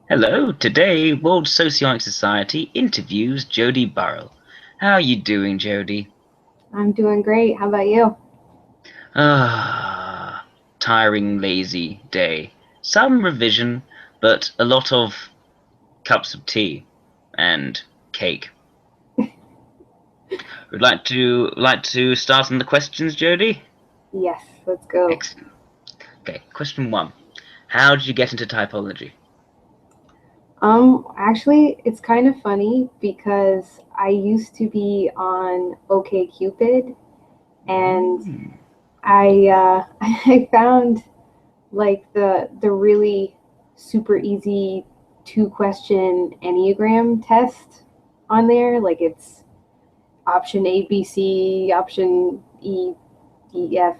Hello, today World Socionic Society interviews Jodi Burrell. How are you doing, Jodi? I'm doing great. How about you? Tiring, lazy day. Some revision, but a lot of cups of tea and cake. Would like to start on the questions, Jodi? Yes, let's go. Excellent. Okay, question one. How did you get into typology? Actually, it's kind of funny because I used to be on OkCupid, and Mm. I found like the really super easy 2-question Enneagram test on there. Like it's option A, B, C, option E, F,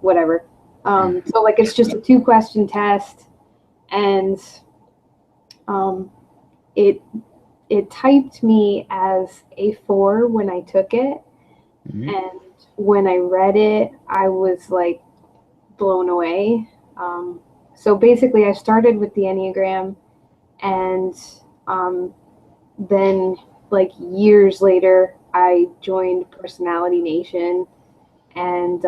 whatever. So like it's just a 2-question test, and um, it it typed me as a 4 when I took it, Mm. and when I read it, I was like blown away. So basically, I started with the Enneagram, and um, then like years later, I joined Personality Nation, and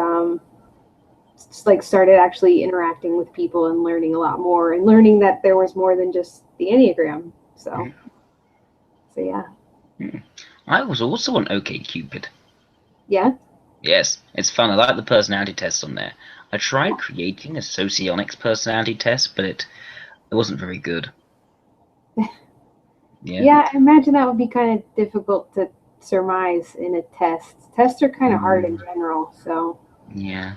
just like started actually interacting with people and learning a lot more, and learning that there was more than just the Enneagram. So yeah. Mm. I was also on OkCupid. Yeah. Yes, it's fun. I like the personality tests on there. I tried creating a socionics personality test, but it wasn't very good. Yeah. Yeah, I imagine that would be kind of difficult to surmise in a test. Tests are kind of hard in Mm, general, so yeah.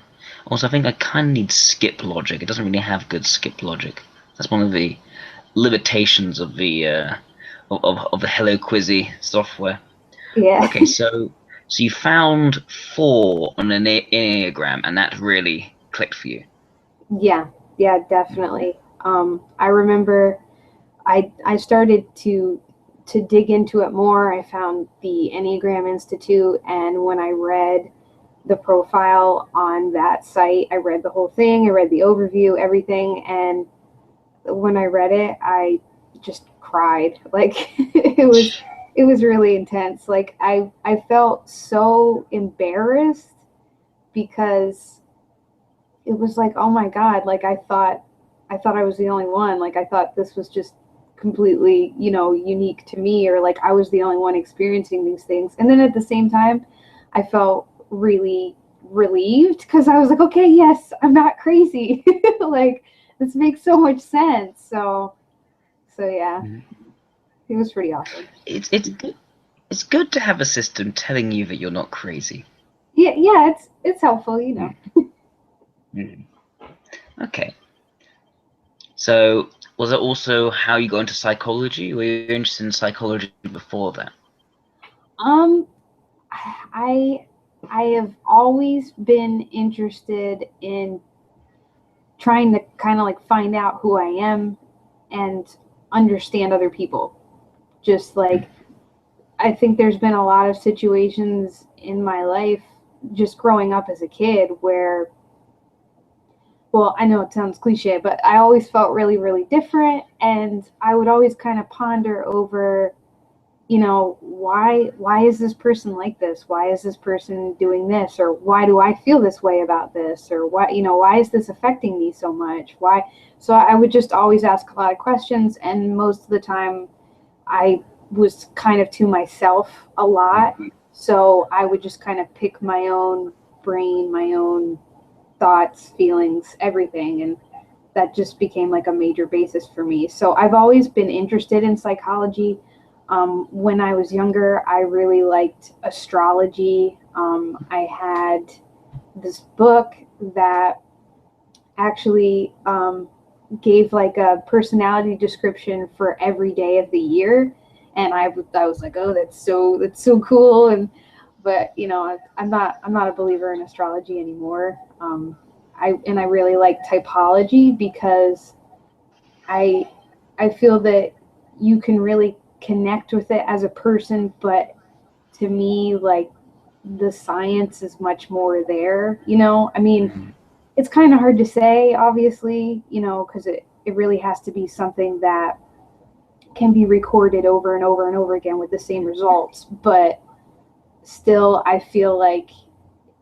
Also, I think I kind of need skip logic. It doesn't really have good skip logic. That's one of the limitations of the Hello Quizzy software. yeah. Okay, so you found four on an Enneagram, and that really clicked for you. Yeah, yeah, definitely. I remember I started to dig into it more. I found the Enneagram Institute, and when I read the profile on that site, I read the whole thing. I read the overview, everything, and when I read it, I just cried. Like it was really intense. Like I felt so embarrassed because it was like, oh my god, like I thought I was the only one. Like I thought this was just completely, unique to me, or like I was the only one experiencing these things. And then at the same time, I felt really relieved because I was like, okay, yes, I'm not crazy. Like this makes so much sense. So yeah, Mhm. it was pretty awesome. It's good. It's good to have a system telling you that you're not crazy. Yeah, yeah, it's helpful. Mm, mm. Okay. So, was that also how you got into psychology? Were you interested in psychology before that? Um, I I have always been interested in trying to kind of like find out who I am and understand other people. Just like I think there's been a lot of situations in my life just growing up as a kid where, well, I know it sounds cliche, but I always felt really, really different. And I would always kind of ponder over, why is this person like this? Why is this person doing this? Or why do I feel this way about this? Or why is this affecting me so much? Why? So I would just always ask a lot of questions, and most of the time I was kind of to myself a lot. So I would just kind of pick my own brain, my own thoughts, feelings, everything. And that just became like a major basis for me. So I've always been interested in psychology. When I was younger, I really liked astrology. I had this book that actually gave like a personality description for every day of the year, and I was like, oh, that's so cool. And but I'm not a believer in astrology anymore. I really like typology because I I feel that you can really connect with it as a person, but to me, like the science is much more there. I mean, Mhm. it's kind of hard to say, obviously, because it really has to be something that can be recorded over and over and over again with the same results, but still I feel like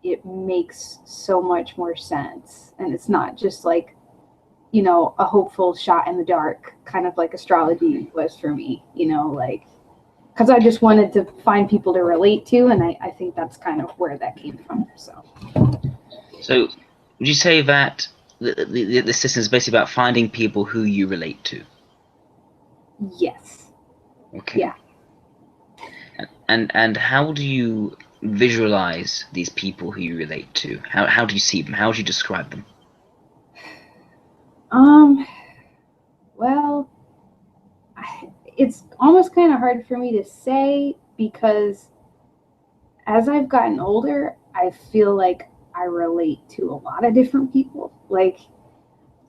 it makes so much more sense, and it's not just like, you know, a hopeful shot in the dark, kind of like astrology was for me, you know, like, because I just wanted to find people to relate to, and I think that's kind of where that came from. So would you say that the system is basically about finding people who you relate to? Yes. Okay. Yeah. And how do you visualize these people who you relate to? How do you see them? How do you describe them? Well, it's almost kind of hard for me to say, because as I've gotten older, I feel like I relate to a lot of different people. Like,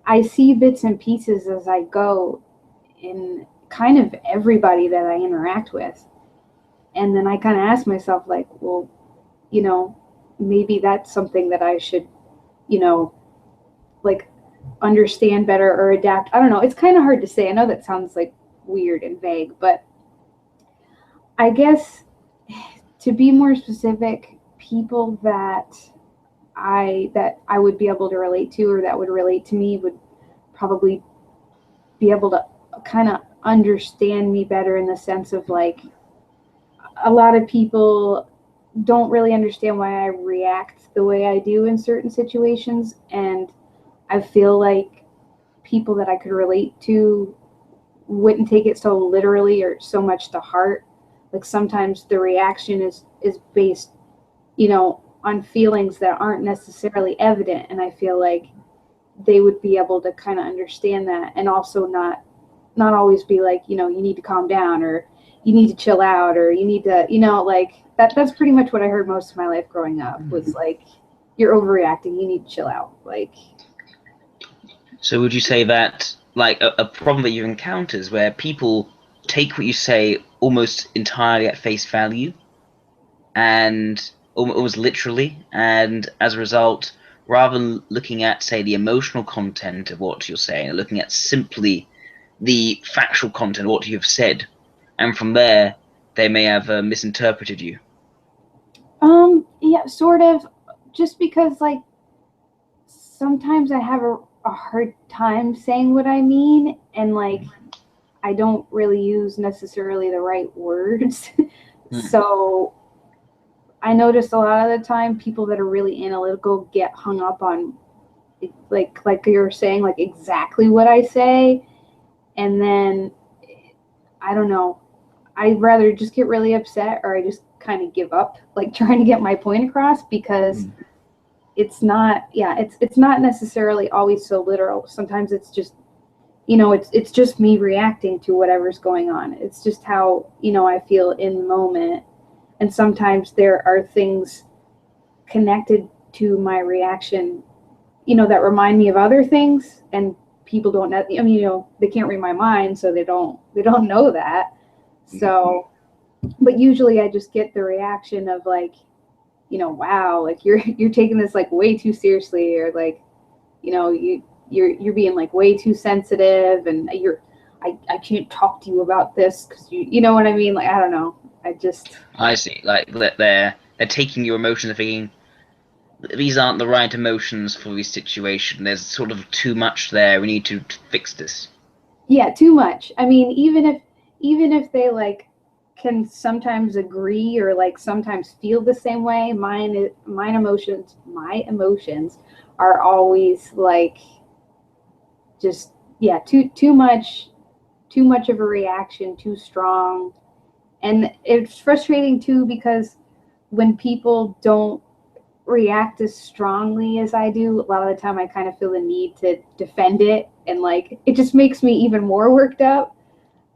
I see bits and pieces as I go in kind of everybody that I interact with. And then I kind of ask myself, like, well, you know, maybe that's something that I should, you know, like, understand better or adapt. I don't know. It's kind of hard to say. I know that sounds like weird and vague, but I guess to be more specific, people that I would be able to relate to, or that would relate to me, would probably be able to kind of understand me better, in the sense of, like, a lot of people don't really understand why I react the way I do in certain situations, and I feel like people that I could relate to wouldn't take it so literally or so much to heart. Like, sometimes the reaction is based, you know, on feelings that aren't necessarily evident, and I feel like they would be able to kind of understand that, and also not always be like, you know, you need to calm down, or you need to chill out, or you need to, you know, like, that's pretty much what I heard most of my life growing up, was like, you're overreacting, you need to chill out. Like, So would you say that, like, a problem that you encounter is where people take what you say almost entirely at face value, and almost literally, and as a result, rather than looking at, say, the emotional content of what you're saying, looking at simply the factual content of what you've said, and from there they may have misinterpreted you? yeah, sort of, just because, like, sometimes I have a hard time saying what I mean, and, like, I don't really use necessarily the right words. So I notice a lot of the time people that are really analytical get hung up on, like you were saying, like, exactly what I say, and then I don't know. I'd rather just get really upset, or I just kind of give up, like, trying to get my point across, because it's not, yeah, it's not necessarily always so literal. Sometimes it's just, you know, it's just me reacting to whatever's going on. It's just how, you know, I feel in the moment. And sometimes there are things connected to my reaction, you know, that remind me of other things, and people don't know, I mean, you know, they can't read my mind, so they don't know that. So, but usually I just get the reaction of, like, you know, wow, like, you're taking this, like, way too seriously, or, like, you know, you're being, like, way too sensitive, and I can't talk to you about this, because you know what I mean? Like, I don't know. I see. Like, they're taking your emotions and thinking these aren't the right emotions for this situation. There's sort of too much there. We need to fix this. Yeah, too much. I mean, even if they, like, can sometimes agree, or, like, sometimes feel the same way, my emotions are always, like, just, yeah, too much, of a reaction, too strong. And it's frustrating too, because when people don't react as strongly as I do, a lot of the time I kind of feel the need to defend it, and, like, it just makes me even more worked up.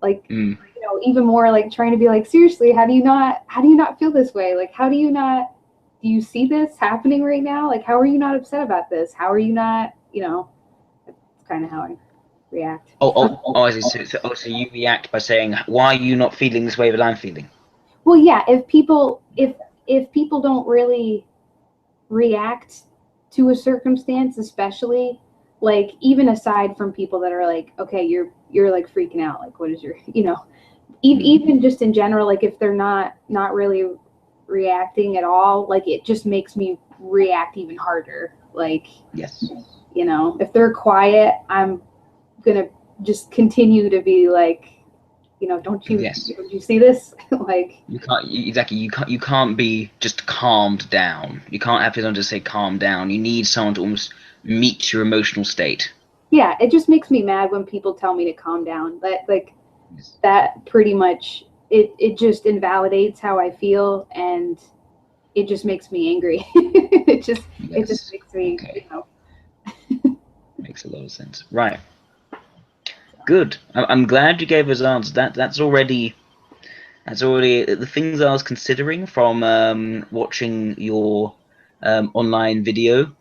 Like, you know, even more, like, trying to be like, seriously, how do you not feel this way? Like, do you see this happening right now? Like, how are you not upset about this? How are you not, you know, that's kind of how I react. I see. So you react by saying, "Why are you not feeling this way that I'm feeling?" Well, yeah, if people don't really react to a circumstance, especially, like, even aside from people that are like, okay, you're like freaking out, like, what is your, even just in general, like if they're not really reacting at all, like it just makes me react even harder. Like, Yes. If they're quiet, I'm gonna just continue to be like, don't you see this? Like, you can't be just calmed down. You can't have someone just say calm down. You need someone to almost meet your emotional state. yeah, it just makes me mad when people tell me to calm down. Yes. That pretty much, it just invalidates how I feel, and it just makes me angry. it just Yes. makes me, Okay. Makes a lot of sense. Right. Good. I'm glad you gave us answers. That's already the things I was considering from watching your online video.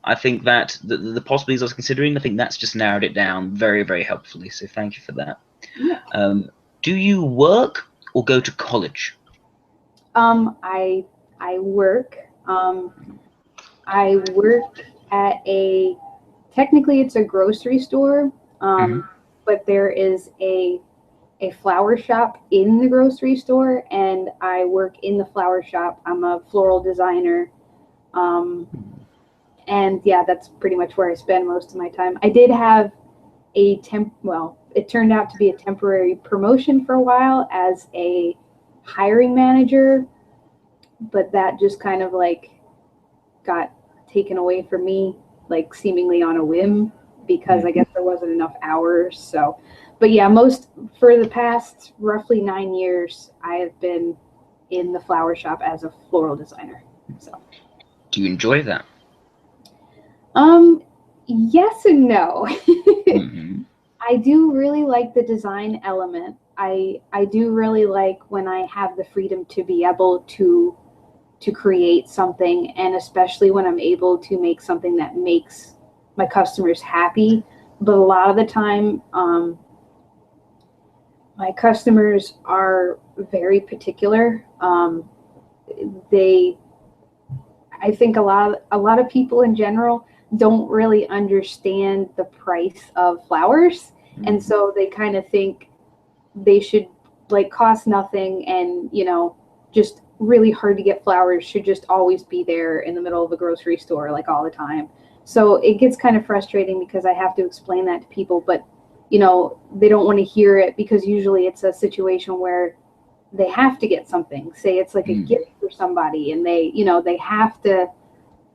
I think that the possibilities I was considering, I think that's just narrowed it down very, very helpfully. So thank you for that. Yeah. Do you work or go to college? I work. I work at technically it's a grocery store, but there is a flower shop in the grocery store, and I work in the flower shop. I'm a floral designer. And yeah, that's pretty much where I spend most of my time. I did have it turned out to be a temporary promotion for a while as a hiring manager, but that just kind of like got taken away from me, like seemingly on a whim, because I guess there wasn't enough hours. So, but yeah, for the past roughly 9 years, I have been in the flower shop as a floral designer. So, do you enjoy that? Yes and no. Mm-hmm. I do really like the design element. I do really like when I have the freedom to be able to create something, and especially when I'm able to make something that makes my customers happy. But a lot of the time, my customers are very particular. I think a lot of people in general don't really understand the price of flowers, and so they kind of think they should like cost nothing, and just really hard to get flowers should just always be there in the middle of a grocery store like all the time. So it gets kind of frustrating because I have to explain that to people, but they don't want to hear it, because usually it's a situation where they have to get something. Say it's like a gift for somebody, and they have to,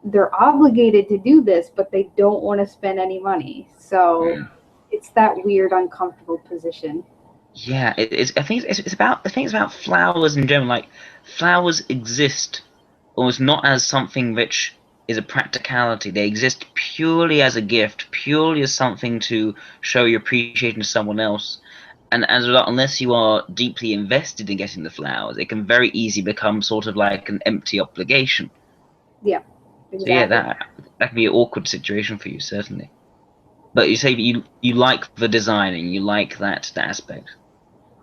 they're obligated to do this, but they don't want to spend any money. So it's that weird, uncomfortable position. Yeah, I think it's about flowers in general. Like flowers exist almost not as something which is a practicality. They exist purely as a gift, purely as something to show your appreciation to someone else. And as a result, unless you are deeply invested in getting the flowers, it can very easily become sort of like an empty obligation. Yeah, So yeah, exactly. that can be an awkward situation for you, certainly. But you say that you like the designing, you like that aspect.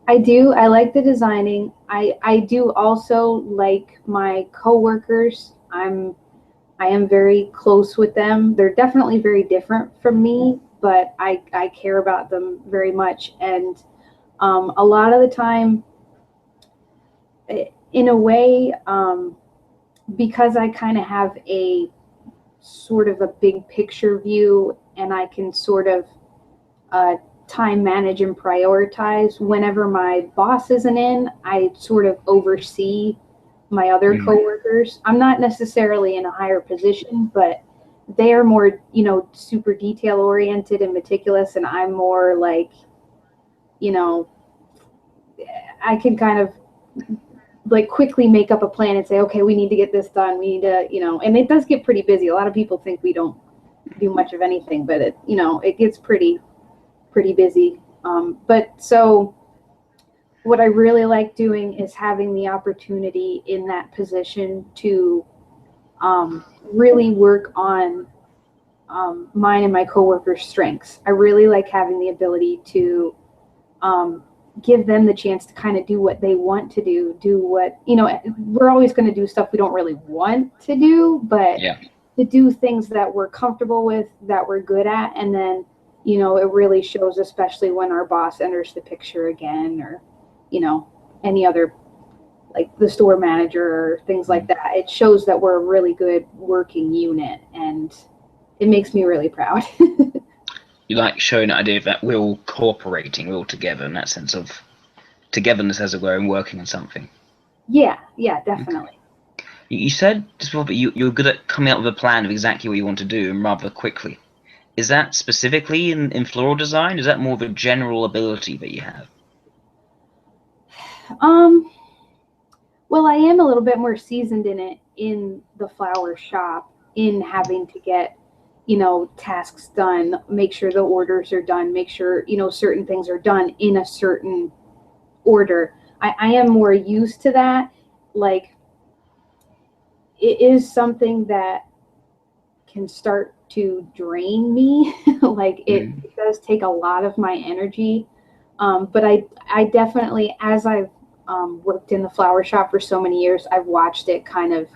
I do. I like the designing. I do also like my coworkers. I am very close with them. They're definitely very different from me, but I care about them very much. And a lot of the time, in a way, because I kind of have a sort of a big picture view, and I can sort of uh, time manage and prioritize. Whenever my boss isn't in, I sort of oversee my other coworkers. I'm not necessarily in a higher position, but they are more, super detail oriented and meticulous, and I'm more like, you know, I can kind of like quickly make up a plan and say, okay, we need to get this done. We need to, and it does get pretty busy. A lot of people think we don't do much of anything, but it gets pretty busy. But so what I really like doing is having the opportunity in that position to really work on mine and my coworkers' strengths. I really like having the ability to give them the chance to kind of do what they want to do what, we're always going to do stuff we don't really want to do, but Yeah. to do things that we're comfortable with, that we're good at, and then, you know, it really shows, especially when our boss enters the picture again, or, you know, any other, like the store manager or things like that. It shows that we're a really good working unit, and it makes me really proud. You like showing the idea that we're all cooperating, we're all together, in that sense of togetherness, as it were, and working on something. Yeah, definitely. Okay. You said just before that you're good at coming up with a plan of exactly what you want to do, and rather quickly. Is that specifically in floral design? Is that more of a general ability that you have? Well, I am a little bit more seasoned in it, in the flower shop, in having to get, you know, tasks done, make sure the orders are done, make sure, you know, certain things are done in a certain order. I am more used to that. Like, it is something that can start to drain me. Like, it does take a lot of my energy. But I definitely, as I've worked in the flower shop for so many years, I've watched it kind of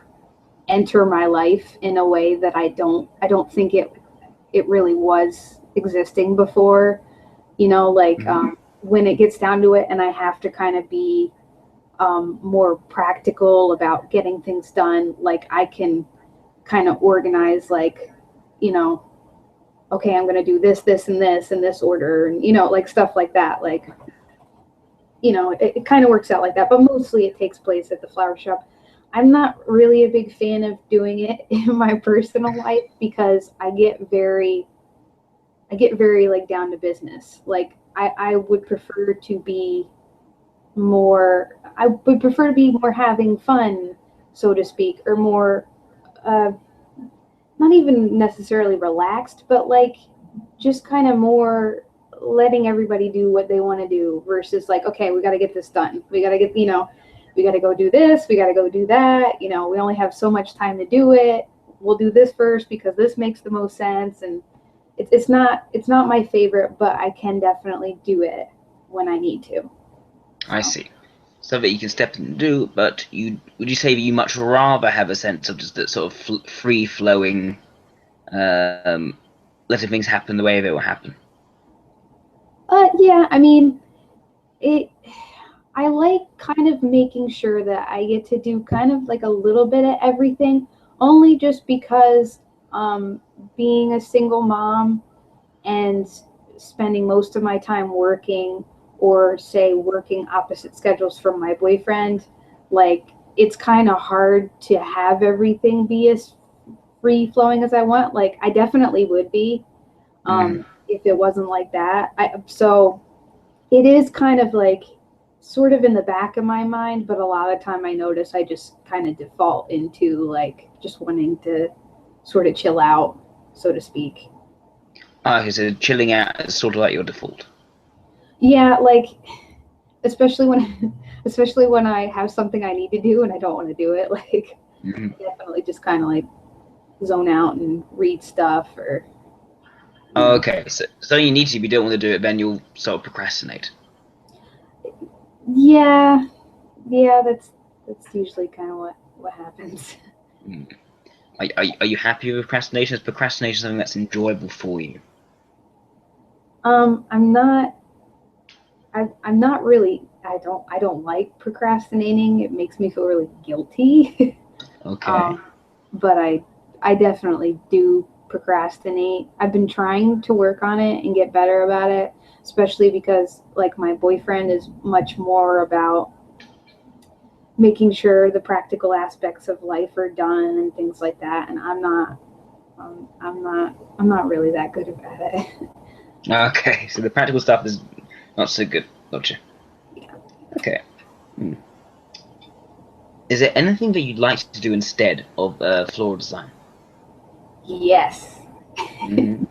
enter my life in a way that I don't think it really was existing before. You know, like, when it gets down to it, and I have to kind of be more practical about getting things done. Like, I can kind of organize, like, you know, okay, I'm going to do this, this, and this in this order, and, you know, like stuff like that. Like, you know, it kind of works out like that, but mostly it takes place at the flower shop. I'm not really a big fan of doing it in my personal life, because I get very like down to business. Like, I would prefer to be more, having fun, so to speak, or more, not even necessarily relaxed, but like just kind of more letting everybody do what they want to do, versus like, okay, we got to get this done. We got to get, you know, we got to go do this. We got to go do that. You know, we only have so much time to do it. We'll do this first because this makes the most sense. And it's not my favorite, but I can definitely do it when I need to. I see. So that you can step in and do, but would you say that you much rather have a sense of just that sort of free flowing, letting things happen the way they will happen? Yeah, I mean, I like kind of making sure that I get to do kind of like a little bit of everything, only just because, being a single mom and spending most of my time working, or say working opposite schedules from my boyfriend, like, it's kind of hard to have everything be as free flowing as I want. Like, I definitely would be, if it wasn't like that. So it is kind of like sort of in the back of my mind, but a lot of time I notice I just kind of default into like just wanting to sort of chill out, so to speak. Okay, so chilling out is sort of like your default. Yeah, like, especially when especially when I have something I need to do and I don't want to do it, like, definitely just kind of like zone out and read stuff, or, you know. Okay, so you need to, if you don't want to do it, then you'll sort of procrastinate. Yeah, that's usually kind of what happens. Mm. Are you happy with procrastination? Is procrastination something that's enjoyable for you? I'm not. I'm not really. I don't like procrastinating. It makes me feel really guilty. Okay. But I definitely do procrastinate. I've been trying to work on it and get better about it, especially because, like, my boyfriend is much more about making sure the practical aspects of life are done and things like that, and I'm not really that good about it. Okay, so the practical stuff is not so good. Gotcha. Yeah. Okay. Hmm. Is there anything that you'd like to do instead of floral design? Yes. Hmm.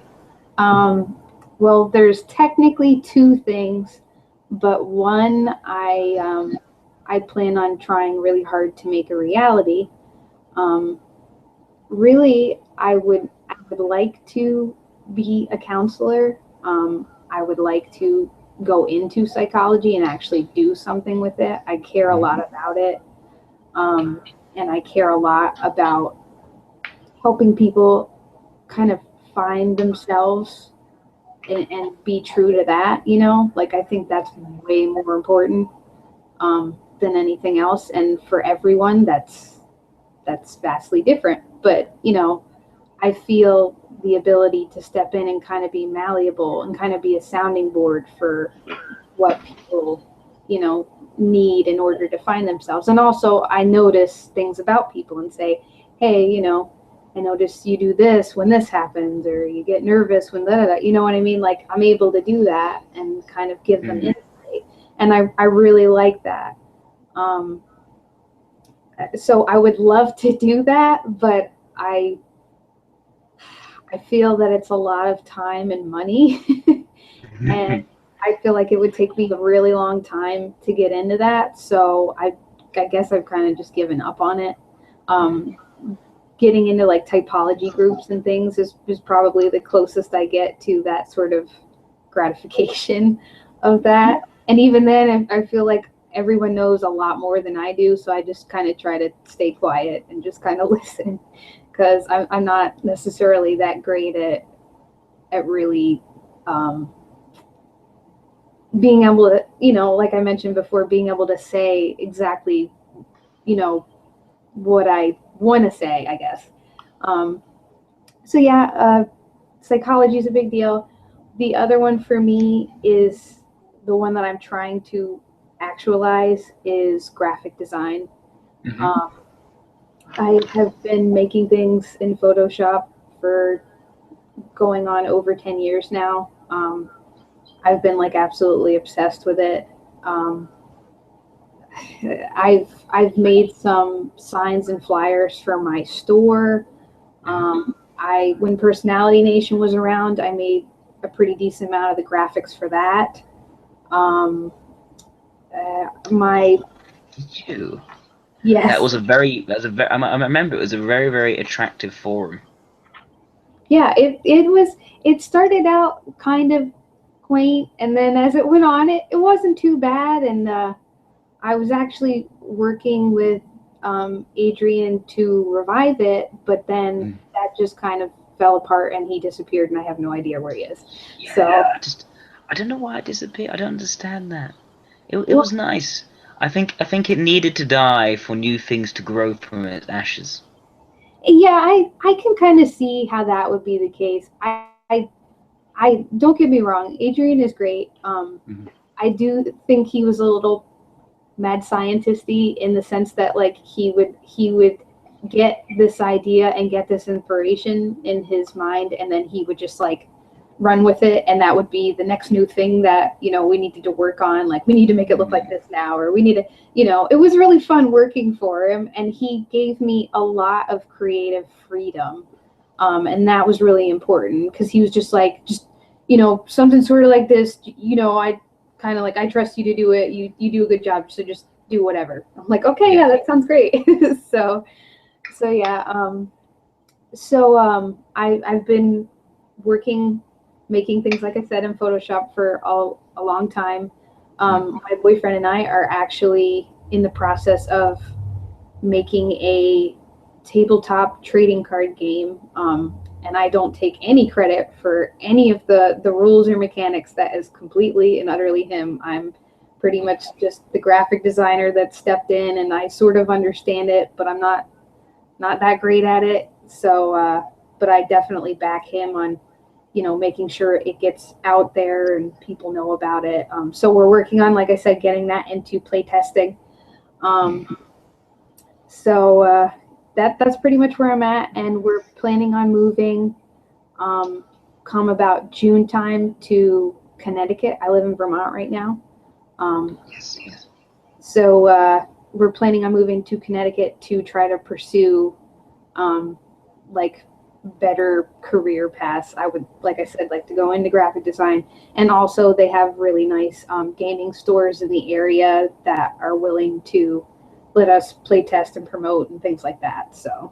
Well, there's technically two things, but one I plan on trying really hard to make a reality. Um, Really, I would like to be a counselor. I would like to go into psychology and actually do something with it. I care a lot about it, and I care a lot about helping people kind of find themselves and be true to that, you know, like I think that's way more important than anything else. And for everyone, that's vastly different. But, you know, I feel the ability to step in and kind of be malleable and kind of be a sounding board for what people, you know, need in order to find themselves. And also I notice things about people and say, hey, you know, I notice you do this when this happens, or you get nervous when that, you know what I mean? Like I'm able to do that and kind of give them insight. And I really like that. So I would love to do that, but I feel that it's a lot of time and money. And I feel like it would take me a really long time to get into that. So I guess I've kind of just given up on it. Getting into like typology groups and things is probably the closest I get to that sort of gratification of that. And even then, I feel like everyone knows a lot more than I do. So I just kind of try to stay quiet and just kind of listen, because I'm not necessarily that great at really being able to, you know, like I mentioned before, being able to say exactly, you know, what I want to say, I guess. So yeah, psychology is a big deal. The other one for me is the one that I'm trying to actualize is graphic design. I have been making things in Photoshop for going on over 10 years now. I've been like absolutely obsessed with it. I've made some signs and flyers for my store. When Personality Nation was around, I made a pretty decent amount of the graphics for that. My You. Yes. That was a very. I remember it was a very, very attractive forum. Yeah, it started out kind of quaint, and then as it went on, it wasn't too bad. And I was actually working with Adrian to revive it, but then that just kind of fell apart and he disappeared, and I have no idea where he is. Yeah, So I don't know why it disappeared. I don't understand that. It was nice. I think it needed to die for new things to grow from its ashes. yeah, I can kind of see how that would be the case. I don't get me wrong, Adrian is great. I do think he was a little mad scientisty in the sense that like he would get this idea and get this inspiration in his mind, and then he would just like run with it, and that would be the next new thing that, you know, we needed to work on. Like we need to make it look like this now, or we need to, you know, it was really fun working for him, and he gave me a lot of creative freedom. And that was really important because he was just like, just, you know, something sort of like this, you know, I kind of like, I trust you to do it. You do a good job. So just do whatever. I'm like, okay, yeah, that sounds great. so yeah. I've been making things, like I said, in Photoshop for a long time. My boyfriend and I are actually in the process of making a tabletop trading card game. And I don't take any credit for any of the rules or mechanics. That is completely and utterly him. I'm pretty much just the graphic designer that stepped in, and I sort of understand it, but I'm not that great at it. So, but I definitely back him on, you know, making sure it gets out there and people know about it. So we're working on, like I said, getting that into play testing. So that's pretty much where I'm at, and we're planning on moving come about June time to Connecticut. I live in Vermont right now. Yes. So we're planning on moving to Connecticut to try to pursue like better career paths. I would, like I said, like to go into graphic design, and also they have really nice gaming stores in the area that are willing to let us play test and promote and things like that. So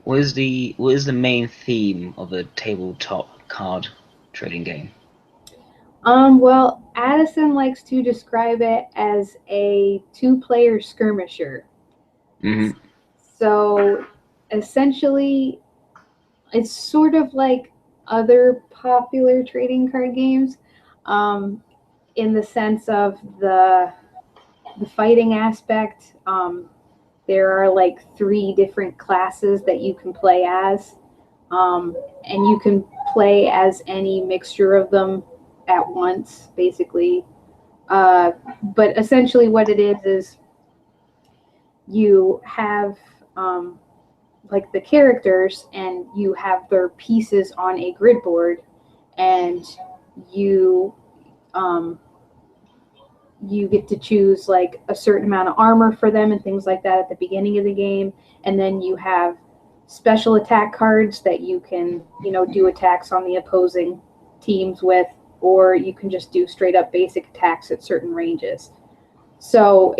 what is the main theme of a tabletop card trading game? Well, Addison likes to describe it as a two-player skirmisher. So essentially, It's sort of like other popular trading card games, in the sense of the fighting aspect. There are like 3 different classes that you can play as, and you can play as any mixture of them at once, basically. But essentially, what it is you have, like, the characters, and you have their pieces on a grid board, and you um, you get to choose like a certain amount of armor for them and things like that at the beginning of the game, and then you have special attack cards that you can, do attacks on the opposing teams with, or you can just do straight up basic attacks at certain ranges. So,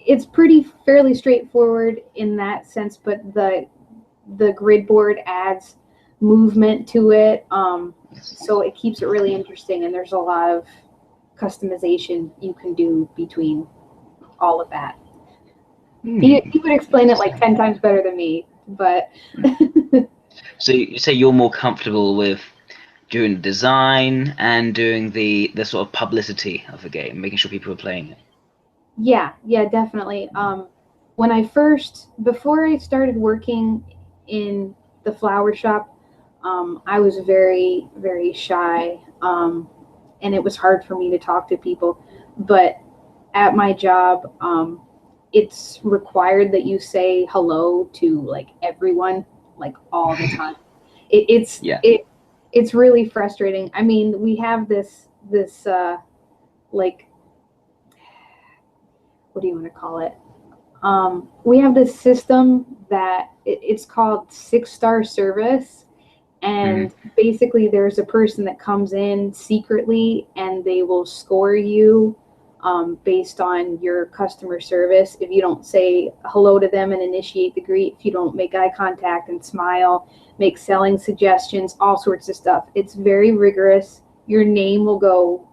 it's pretty fairly straightforward in that sense, but the grid board adds movement to it, so it keeps it really interesting, and there's a lot of customization you can do between all of that. He would explain it like 10 times better than me, but So you say you're more comfortable with doing the design and doing the sort of publicity of the game, making sure people are playing it. yeah, definitely. Before I started working in the flower shop, I was very, very shy, and it was hard for me to talk to people. But at my job, it's required that you say hello to like everyone, like all the time. It, it's Yeah. it it's really frustrating. I mean, we have this like, what do you want to call it? We have this system that it's called 6-star service, and basically there's a person that comes in secretly, and they will score you, based on your customer service. If you don't say hello to them and initiate the greet, if you don't make eye contact and smile, make selling suggestions, all sorts of stuff. It's very rigorous. Your name will go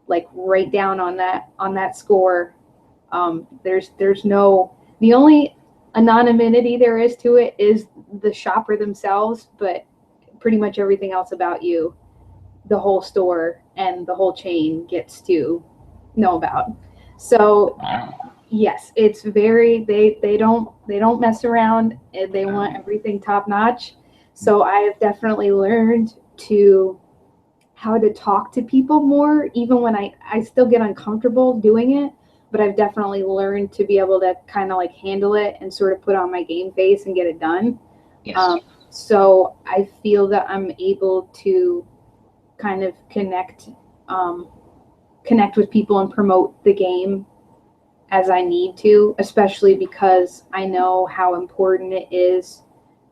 like right down on that score. There's no, the only anonymity there is to it is the shopper themselves, but pretty much everything else about you, the whole store and the whole chain gets to know about. So yes, it's very, they don't mess around. They want everything top notch. So I have definitely learned to how to talk to people more, even when I still get uncomfortable doing it, but I've definitely learned to be able to kind of like handle it and sort of put on my game face and get it done. Yes. So I feel that I'm able to kind of connect with people and promote the game as I need to, especially because I know how important it is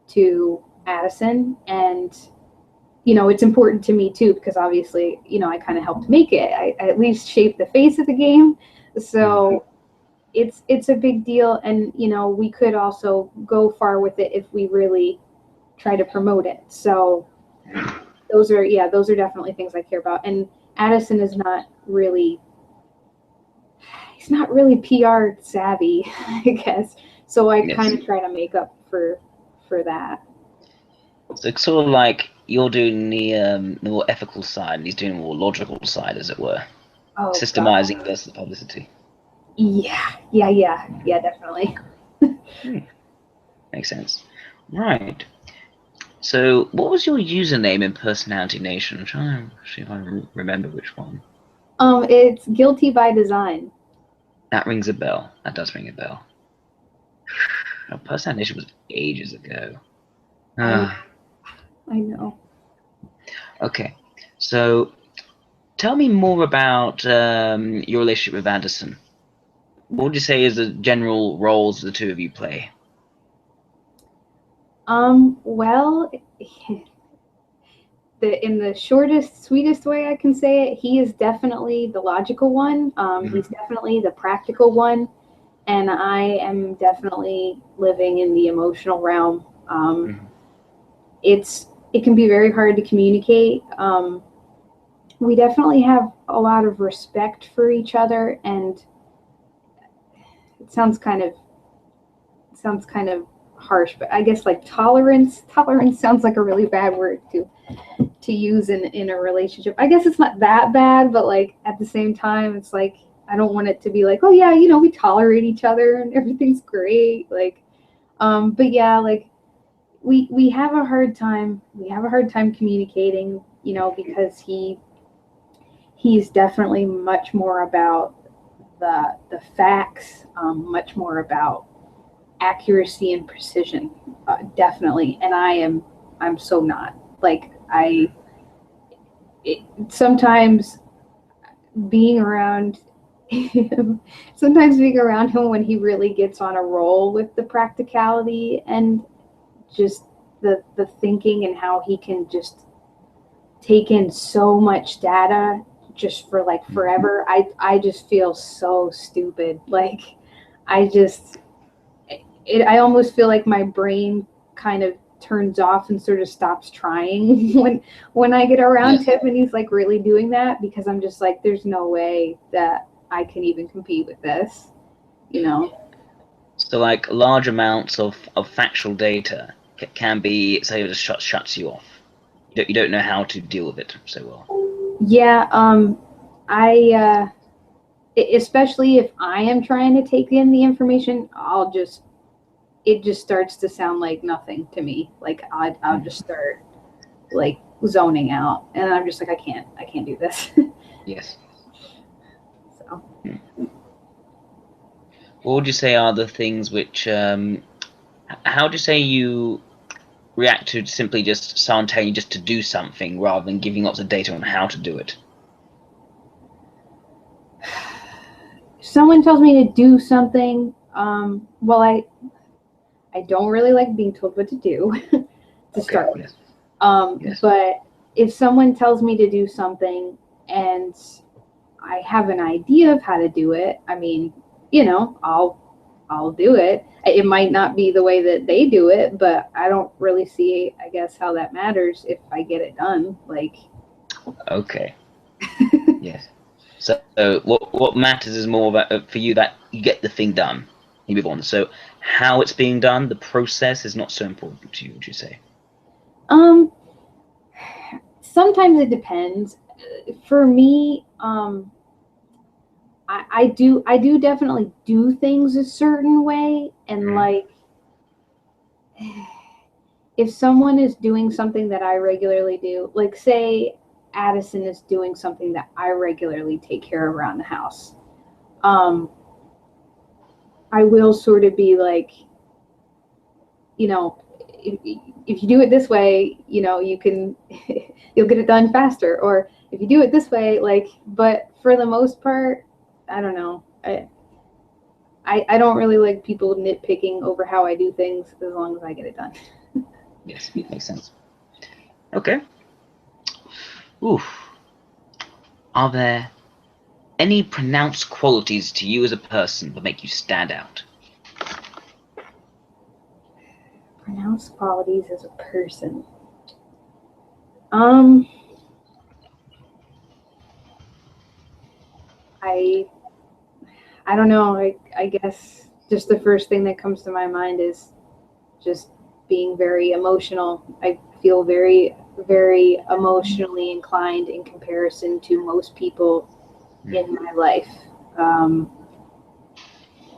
to Addison, and it's important to me too, because obviously, I kind of helped make it. I at least shaped the face of the game. So it's a big deal, and we could also go far with it if we really try to promote it. So those are definitely things I care about. And Addison is not really PR savvy, I guess. So I kind of try to make up for that. So it's sort of like you're doing the more ethical side, and he's doing the more logical side, as it were. Oh, Systemizing God. versus publicity. Yeah, definitely. Makes sense. Right. So, what was your username in Personality Nation? I'm trying to see if I remember which one. It's Guilty by Design. That rings a bell. That does ring a bell. Oh, Personality Nation was ages ago. I know. Okay. So, tell me more about your relationship with Addison. What would you say is the general roles the two of you play? Well, in the shortest, sweetest way I can say it, he is definitely the logical one. He's definitely the practical one, and I am definitely living in the emotional realm. It can be very hard to communicate. We definitely have a lot of respect for each other, and it sounds kind of harsh, but I guess like tolerance sounds like a really bad word to use in a relationship. I guess it's not that bad, but like at the same time, it's like I don't want it to be like, oh yeah, you know, we tolerate each other and everything's great. Like, but yeah, like we have a hard time. We have a hard time communicating, you know, because he's definitely much more about the facts, much more about accuracy and precision, definitely. And I'm so not. Like sometimes being around him, when he really gets on a roll with the practicality and just the thinking, and how he can just take in so much data just for like forever. I just feel so stupid. Like I almost feel like my brain kind of turns off and sort of stops trying when I get around him and he's like really doing that, because I'm just like, there's no way that I can even compete with this, you know. So like large amounts of factual data can be, say, it just shuts you off. You don't know how to deal with it so well. Yeah, especially if I am trying to take in the information, it just starts to sound like nothing to me. Like I'll just start like zoning out, and I'm just like, I can't do this. Yes. So. What would you say are the things which, how do you say you react to simply just someone telling you just to do something rather than giving lots of data on how to do it? If someone tells me to do something, well, I don't really like being told what to do to start with. But if someone tells me to do something and I have an idea of how to do it, I mean, you know, I'll do it. It might not be the way that they do it, but I don't really see, I guess, how that matters if I get it done. Like, okay. Yes. So what matters is more about for you that you get the thing done. You move on. So how it's being done, the process is not so important to you, would you say? Sometimes it depends. For me, I do definitely do things a certain way, and like if someone is doing something that I regularly do, like say Addison is doing something that I regularly take care of around the house, I will sort of be like, you know, if you do it this way, you know, you can you'll get it done faster, or if you do it this way, like, but for the most part, I don't know. I don't really like people nitpicking over how I do things as long as I get it done. Yes, makes sense. Okay. Oof. Are there any pronounced qualities to you as a person that make you stand out? Pronounced qualities as a person. I don't know. I guess just the first thing that comes to my mind is just being very emotional. I feel very, very emotionally inclined in comparison to most people in my life.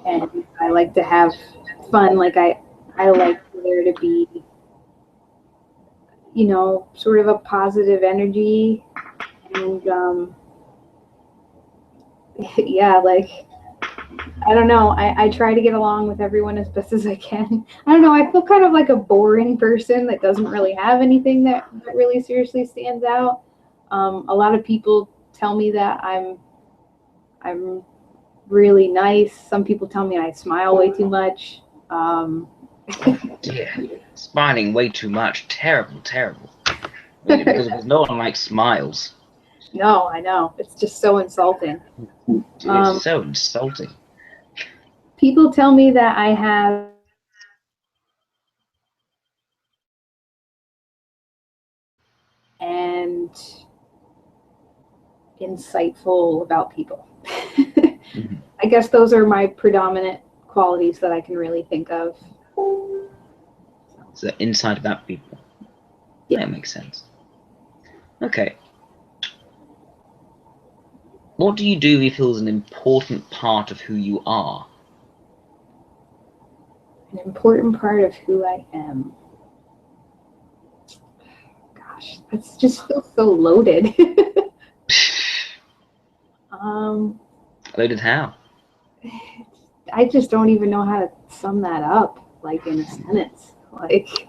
And I like to have fun. Like I like there to be, you know, sort of a positive energy. And yeah, like I don't know. I try to get along with everyone as best as I can. I don't know. I feel kind of like a boring person that doesn't really have anything that really seriously stands out. A lot of people tell me that I'm really nice. Some people tell me I smile way too much. Yeah, smiling way too much. Terrible, terrible. Really, because no one likes smiles. No, I know. It's just so insulting. It's so insulting. People tell me that I have and insightful about people. I guess those are my predominant qualities that I can really think of. So inside about people. Yeah, that makes sense. Okay. What do you do you feel is an important part of who you are? An important part of who I am. Gosh, that's just feels so loaded. Loaded how? I just don't even know how to sum that up, like in a sentence. Like,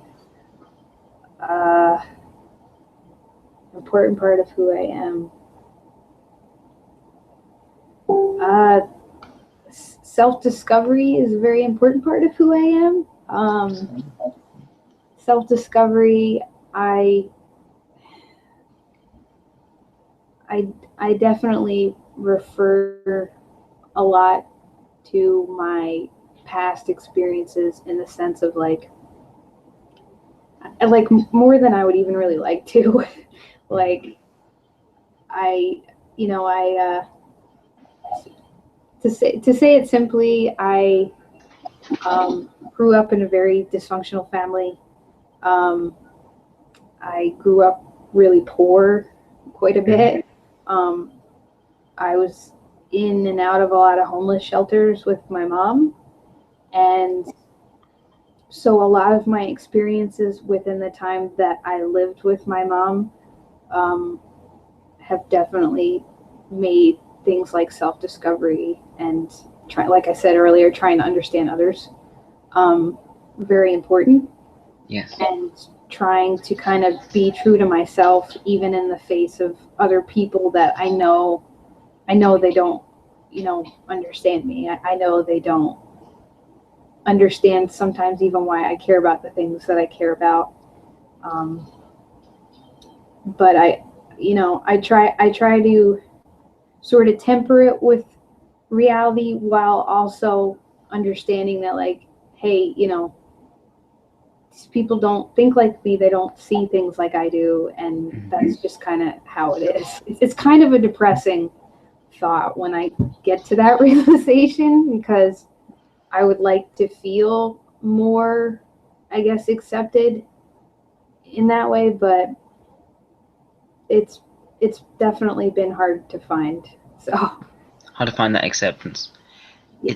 important part of who I am. Self-discovery is a very important part of who I am. Self-discovery, I definitely refer a lot to my past experiences in the sense of like more than I would even really like to. Like I, you know, to say it simply, I grew up in a very dysfunctional family. I grew up really poor, quite a bit. I was in and out of a lot of homeless shelters with my mom, and so a lot of my experiences within the time that I lived with my mom have definitely made things like self-discovery and like I said earlier, trying to understand others very important. Yes. And trying to kind of be true to myself, even in the face of other people that I know they don't, understand me. I know they don't understand sometimes even why I care about the things that I care about. But I try to sort of temper it with reality while also understanding that, like, hey, these people don't think like me, they don't see things like I do, and that's just kind of how it is. It's kind of a depressing thought when I get to that realization, because I would like to feel more, I guess, accepted in that way, but it's definitely been hard to find. So How to find that acceptance. yeah.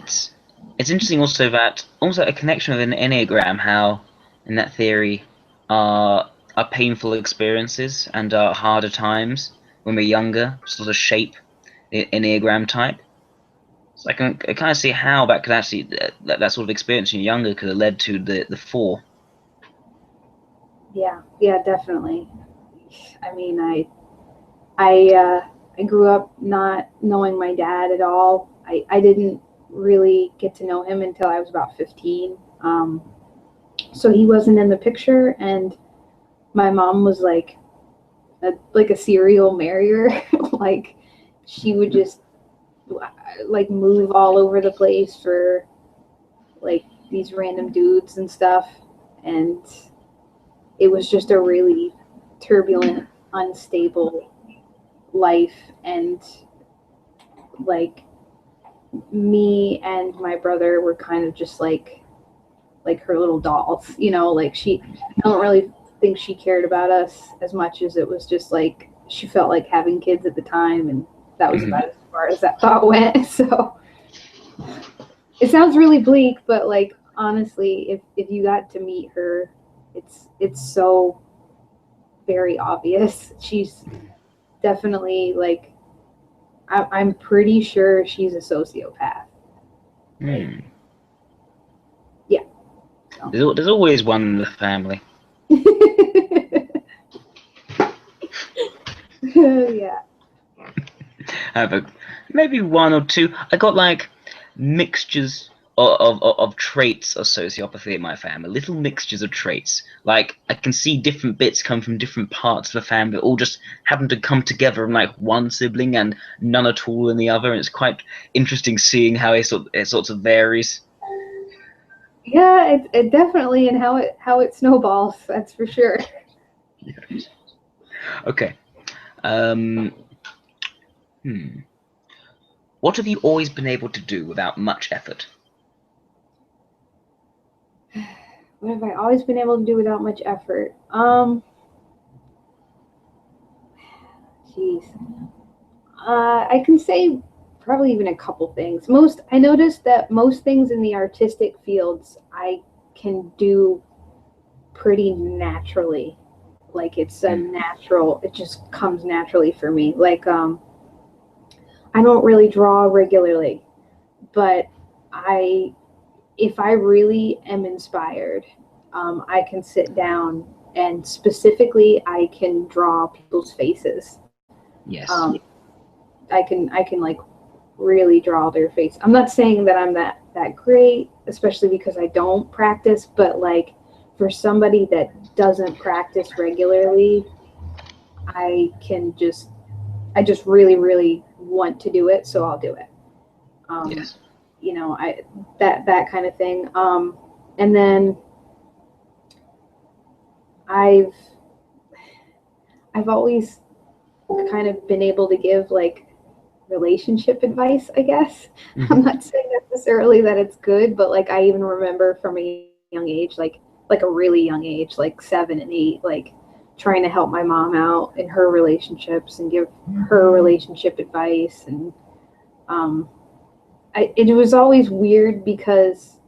It's interesting also that also a connection with an Enneagram, how in that theory our painful experiences and our harder times when we're younger sort of shape the Enneagram type. So I kind of see how that could actually that sort of experience when you're younger could have led to the four. Yeah, definitely. I mean, I grew up not knowing my dad at all. I didn't really get to know him until I was about 15. So he wasn't in the picture, and my mom was like a serial marrier. Like, she would just like move all over the place for like these random dudes and stuff, and it was just a really turbulent, unstable life. And like, me and my brother were kind of just like her little dolls, like I don't really think she cared about us as much as it was just like she felt like having kids at the time, and that was about as far as that thought went. So it sounds really bleak, but like, honestly, if you got to meet her, it's so very obvious. She's definitely like, I'm pretty sure she's a sociopath. Like, Hmm. yeah. There's always one in the family. Yeah. I have maybe one or two. I got like mixtures of traits of sociopathy in my family. Little mixtures of traits. Like I can see different bits come from different parts of the family, all just happen to come together in like one sibling and none at all in the other. And it's quite interesting seeing how it sort of varies. Yeah, it definitely, and how it snowballs, that's for sure. Okay. Um, hmm. What have you always been able to do without much effort? What have I always been able to do without much effort? Jeez. I can say probably even a couple things. I noticed that most things in the artistic fields I can do pretty naturally. Like it's a natural, it just comes naturally for me. Like I don't really draw regularly, but if I really am inspired, I can sit down and specifically I can draw people's faces. Yes. I can like really draw their face. I'm not saying that I'm that great, especially because I don't practice, but like for somebody that doesn't practice regularly, I just really, really want to do it, so I'll do it. Yes. You know, that kind of thing. And then I've always kind of been able to give like relationship advice, I guess. Mm-hmm. I'm not saying necessarily that it's good, but like I even remember from a young age, like a really young age, like 7 and 8, like trying to help my mom out in her relationships and give her relationship advice. And it was always weird because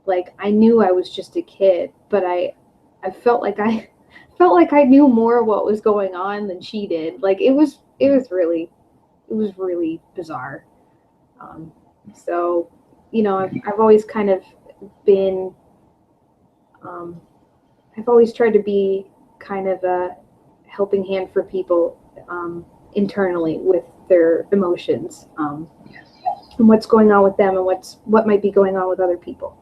like I knew I was just a kid, but I felt like I knew more what was going on than she did. Like it was really bizarre. So, you know, I've always kind of been, I've always tried to be kind of a helping hand for people internally with their emotions Yes. and what's going on with them and what might be going on with other people.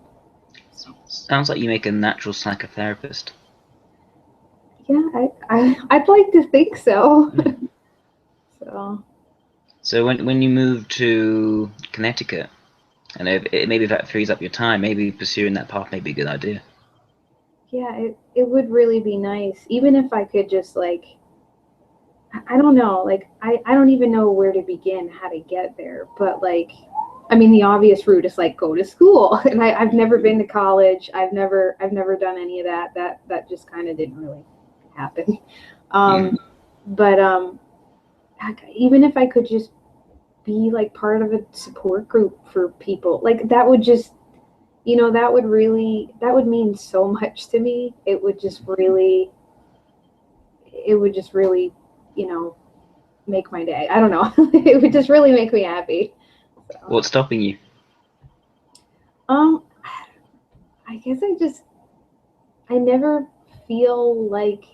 Sounds like you make a natural psychotherapist. Yeah, I'd like to think so. So when you move to Connecticut, and maybe if that frees up your time, maybe pursuing that path may be a good idea. Yeah, it would really be nice, even if I could just like, I don't know, like I don't even know where to begin, how to get there, but like, I mean, the obvious route is like go to school, and I've never been to college. I've never done any of that. That just kind of didn't really happen. But even if I could just be like part of a support group for people, like that would just, you know, that would mean so much to me. It would just really, you know, make my day. I don't know. It would just really make me happy. So, What's stopping you? I guess I never feel like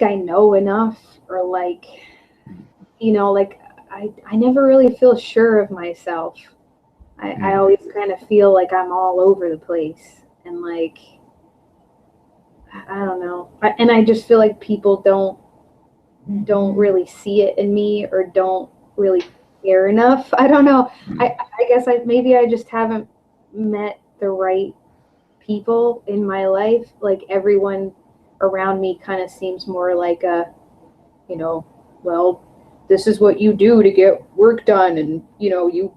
I know enough, or like, you know, like I never really feel sure of myself. I always kind of feel like I'm all over the place, and like I don't know. And I just feel like people don't really see it in me, or don't really care enough. I don't know. I guess maybe I just haven't met the right people in my life. Like everyone around me kind of seems more like a, you know, well, this is what you do to get work done, and you know, you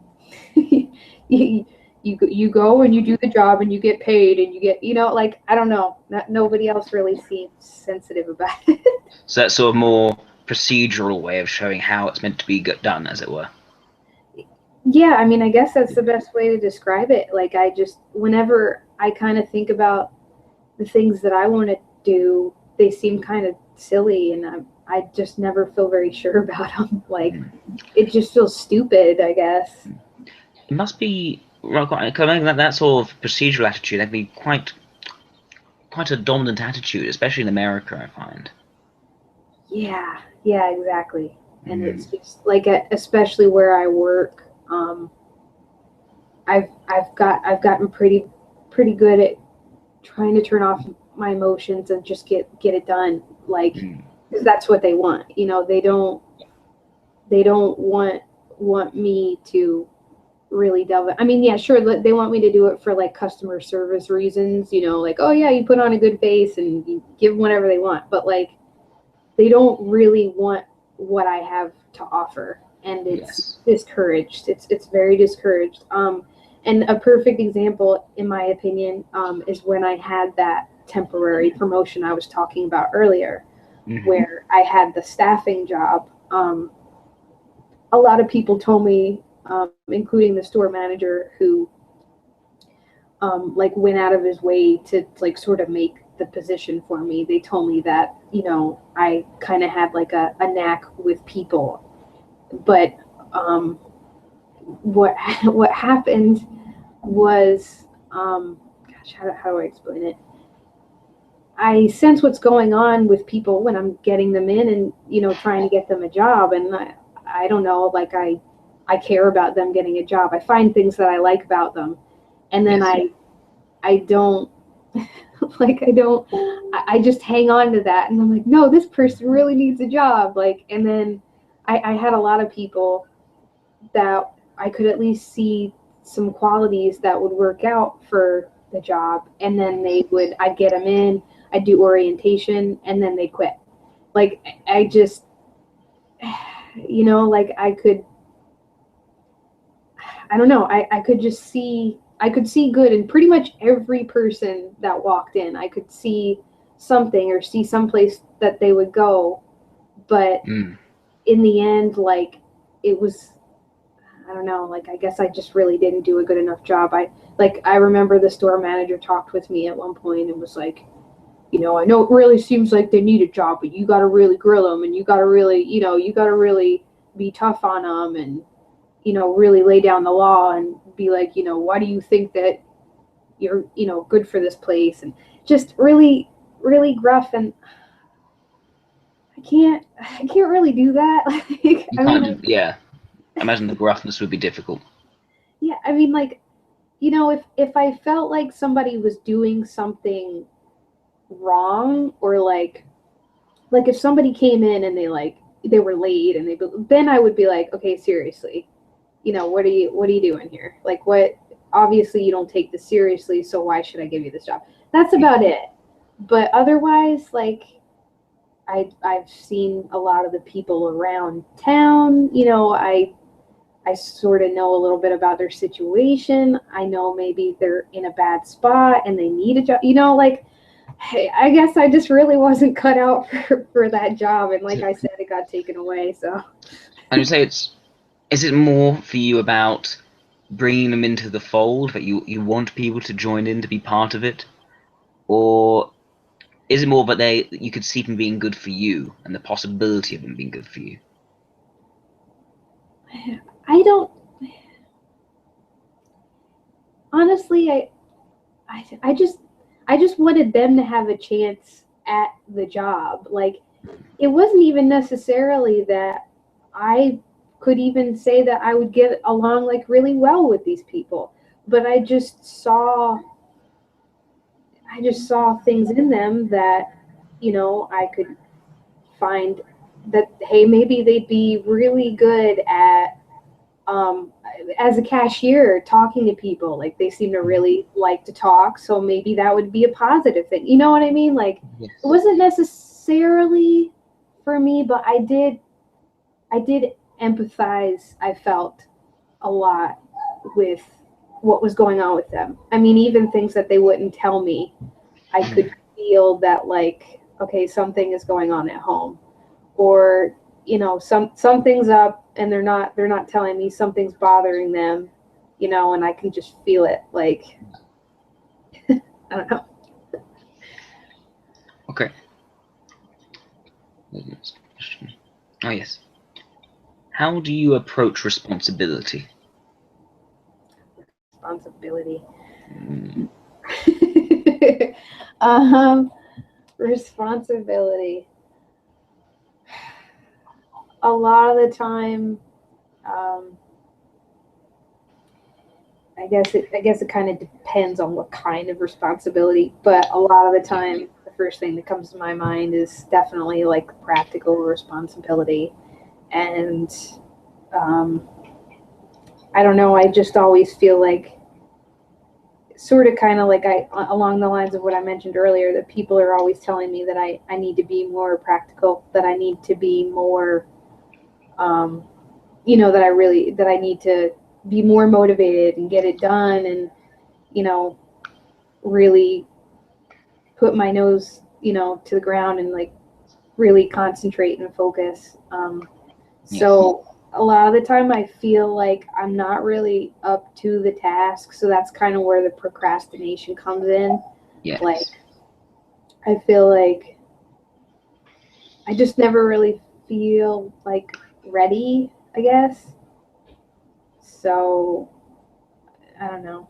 you go and you do the job and you get paid and you get, you know, like I don't know, nobody else really seems sensitive about it. So that's sort of more procedural way of showing how it's meant to be done, as it were. Yeah, I mean, I guess that's the best way to describe it. Like I just, whenever I kind of think about the things that I want to do, they seem kind of silly, and I just never feel very sure about them. Like it just feels stupid, I guess. It must be coming that sort of procedural attitude. That'd be quite a dominant attitude, especially in America, I find. Yeah, exactly. And it's just like, especially where I work, I've gotten pretty good at trying to turn off my emotions and just get it done. Like, because that's what they want. You know, they don't want me to really delve in. I mean, yeah, sure, they want me to do it for like customer service reasons, you know, like, oh yeah, you put on a good face and you give them whatever they want, but like they don't really want what I have to offer, and it's discouraged. It's very discouraged. And a perfect example, in my opinion, is when I had that temporary promotion I was talking about earlier, where I had the staffing job. A lot of people told me, including the store manager, who like went out of his way to like sort of make the position for me. They told me that, you know, I kind of had like a knack with people. But what happened was, gosh, how do I explain it? I sense what's going on with people when I'm getting them in and, you know, trying to get them a job. And I don't know, like I care about them getting a job. I find things that I like about them. And then I don't, like, I just hang on to that. And I'm like, no, this person really needs a job. Like, and then I had a lot of people that I could at least see some qualities that would work out for the job. And then I'd get them in, I'd do orientation, and then they quit. Like, I just, you know, like I don't know, I could just see, I could see good in pretty much every person that walked in. I could see something or see someplace that they would go. But in the end, like, it was, I don't know, like, I guess I just really didn't do a good enough job. I remember the store manager talked with me at one point and was like, you know, I know it really seems like they need a job, but you got to really grill them, and you got to really, you know, you got to really be tough on them, and, you know, really lay down the law and be like, you know, why do you think that you're, you know, good for this place? And just really, really gruff. And I can't really do that. Like, I mean, like, yeah. I imagine the gruffness would be difficult. yeah, I mean, like, you know, if I felt like somebody was doing something wrong, or like if somebody came in and they were late, and then I would be like, okay, seriously, you know, what are you doing here? Like, what, obviously you don't take this seriously, so why should I give you this job? That's about it. But otherwise, like, I've seen a lot of the people around town, you know, I sort of know a little bit about their situation. I know maybe they're in a bad spot and they need a job, you know, like, hey, I guess I just really wasn't cut out for that job. And like I said, it got taken away. So I would say is it more for you about bringing them into the fold, that you want people to join in, to be part of it? Or is it more that you could see them being good for you and the possibility of them being good for you? I don't, honestly, I just wanted them to have a chance at the job. Like, it wasn't even necessarily that I could even say that I would get along like really well with these people, but I just saw things in them that, you know, I could find that, hey, maybe they'd be really good at, as a cashier, talking to people. Like, they seem to really like to talk, so maybe that would be a positive thing. You know what I mean? Like, Yes. it wasn't necessarily for me, but I did empathize, I felt, a lot with what was going on with them. I mean, even things that they wouldn't tell me, I could feel that, like, okay, something is going on at home, or, you know, something's up and they're not telling me, something's bothering them, you know, and I can just feel it. Like, I don't know. Okay. Oh, yes. How do you approach responsibility? Responsibility. Responsibility. A lot of the time, I guess it kind of depends on what kind of responsibility, but a lot of the time, the first thing that comes to my mind is definitely like practical responsibility. And I don't know, I just always feel like, sort of kind of like, along the lines of what I mentioned earlier, that people are always telling me that I need to be more practical, that I need to be more, you know, that I need to be more motivated and get it done, and really put my nose to the ground and like really concentrate and focus. So a lot of the time I feel like I'm not really up to the task, so that's kind of where the procrastination comes in. Yes. Like I feel like I just never really feel like ready, I guess. So I don't know.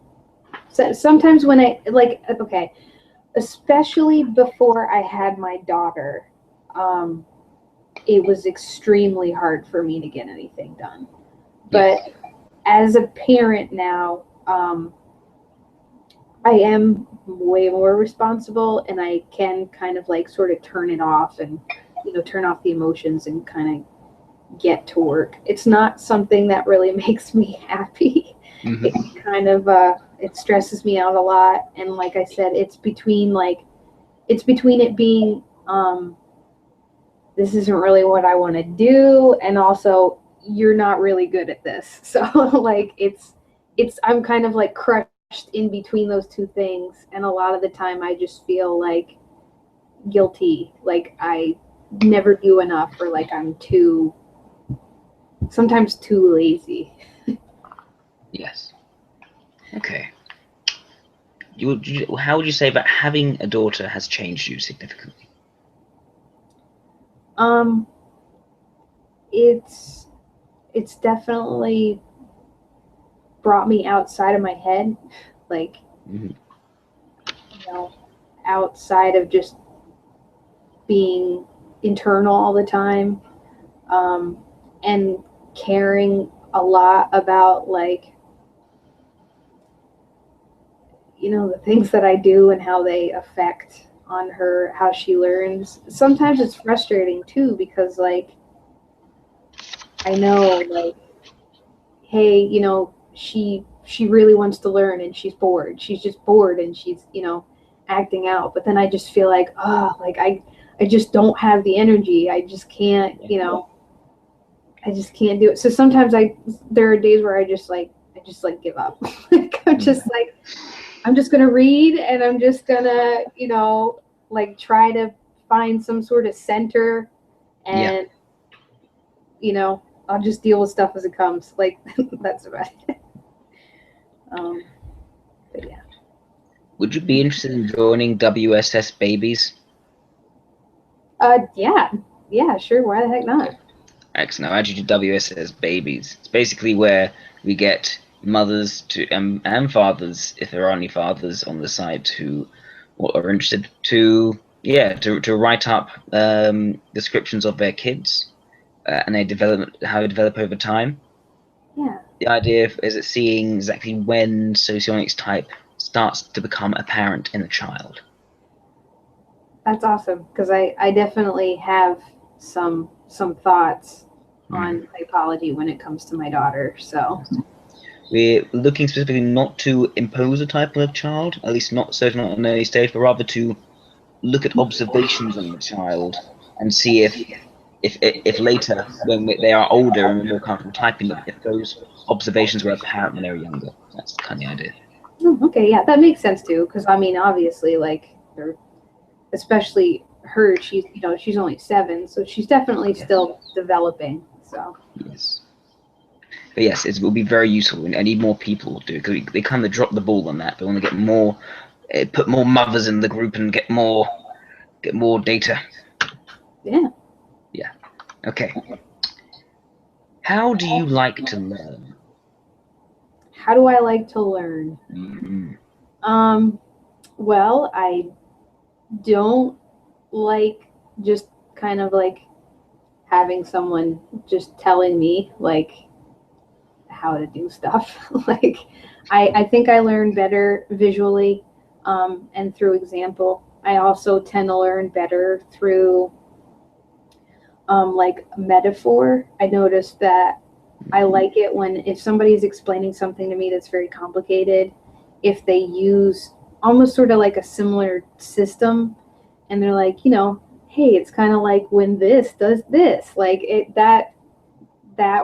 So sometimes when I like, okay, especially before I had my daughter, it was extremely hard for me to get anything done. But as a parent now, I am way more responsible, and I can kind of like sort of turn it off and turn off the emotions and kind of get to work. It's not something that really makes me happy. Mm-hmm. It kind of it stresses me out a lot, and like I said, it's between it being this isn't really what I want to do, and also you're not really good at this. So like it's I'm kind of like crushed in between those two things, and a lot of the time I just feel like guilty, like I never do enough, or like I'm sometimes too lazy. Yes. Okay. How would you say that having a daughter has changed you significantly? It's definitely brought me outside of my head, like outside of just being internal all the time, and caring a lot about like the things that I do and how they affect on her, how she learns. Sometimes it's frustrating too, because like I know, like, hey, she really wants to learn and she's bored. She's just bored and she's, acting out. But then I just feel like, oh, like I just don't have the energy. I just can't, I just can't do it. So sometimes there are days where I just give up. Like I'm just like, I'm just gonna read, and I'm just gonna, like try to find some sort of center, and I'll just deal with stuff as it comes. Like that's about it. But yeah. Would you be interested in joining WSS Babies? Yeah, sure. Why the heck not? Excellent. I'll add you to WSS Babies. It's basically where we get mothers to and fathers, if there are any fathers on the site who are interested, to write up descriptions of their kids and how they develop over time. Yeah. The idea is seeing exactly when socioeconomics type starts to become apparent in the child. That's awesome, because I definitely have some thoughts on typology when it comes to my daughter. So we're looking specifically not to impose a type on a child, at least not certainly not at an early stage, but rather to look at observations on the child and see if later, when they are older and we're more comfortable typing them, if those observations were apparent when they were younger. That's kind of the idea. Okay, yeah, that makes sense too, because I mean, obviously, like, especially her, she's only 7, so she's definitely still developing. So yes, but yes, it will be very useful, and I need more people to do it, because they kind of drop the ball on that. They want to get more, put more mothers in the group and get more data. Yeah. Okay. How do you like to learn? How do I like to learn? Well, I don't like just kind of like having someone just telling me like how to do stuff. Like I think I learn better visually, and through example. I also tend to learn better through like metaphor. I noticed that I like it when, if somebody's explaining something to me that's very complicated, if they use almost sort of like a similar system, and they're like, hey, it's kind of like when this does this, like that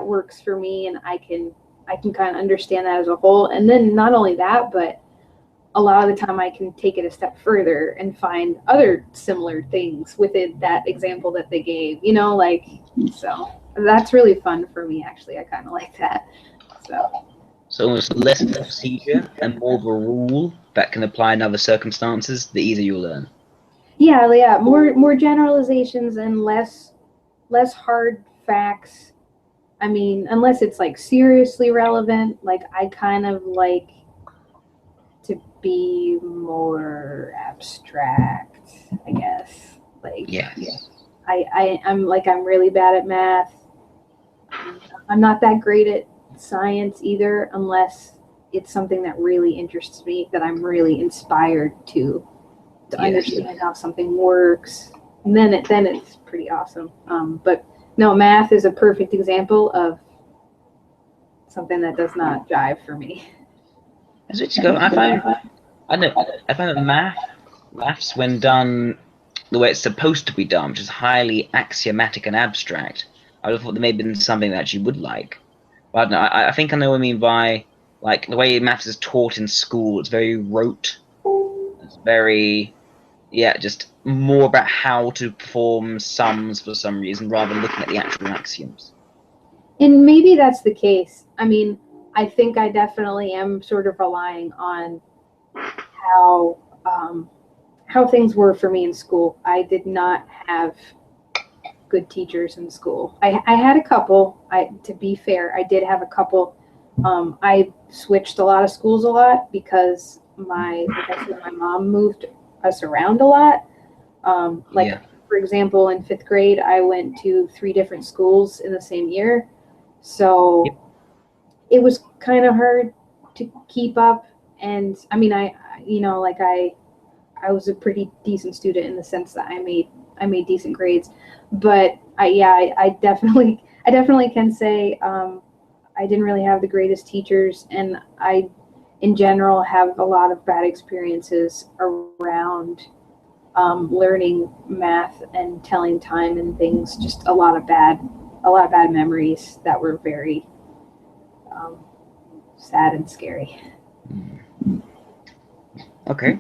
works for me, and I can I can kind of understand that as a whole. And then not only that, but a lot of the time I can take it a step further and find other similar things within that example that they gave, you know, like, so that's really fun for me, actually. I kind of like that. So almost less of a procedure and more of a rule that can apply in other circumstances, the easier you'll learn. Yeah, more generalizations and less hard facts. I mean, unless it's like seriously relevant, like I kind of like to be more abstract, I guess. Like, Yes. I'm really bad at math. I'm not that great at science either, unless it's something that really interests me, that I'm really inspired to understand how something works. And then it's pretty awesome. But no, math is a perfect example of something that does not jive for me. As it go, I find that maths when done the way it's supposed to be done, which is highly axiomatic and abstract, I would have thought there may have been something that you would like. But I don't know, I think I know what I mean by, like, the way maths is taught in school, it's very rote. It's very, yeah, just more about how to perform sums for some reason rather than looking at the actual axioms. And maybe that's the case. I mean, I think I definitely am sort of relying on how things were for me in school. I did not have good teachers in school. I had a couple. To be fair, I did have a couple. I switched a lot of schools a lot because like I said, my mom moved us around a lot. For example, in 5th grade, I went to 3 different schools in the same year. So it was kind of hard to keep up. And I mean, I was a pretty decent student in the sense that I made decent grades, but I definitely can say I didn't really have the greatest teachers, and I in general have a lot of bad experiences around learning math and telling time and things. Just a lot of bad memories that were very sad and scary. Okay.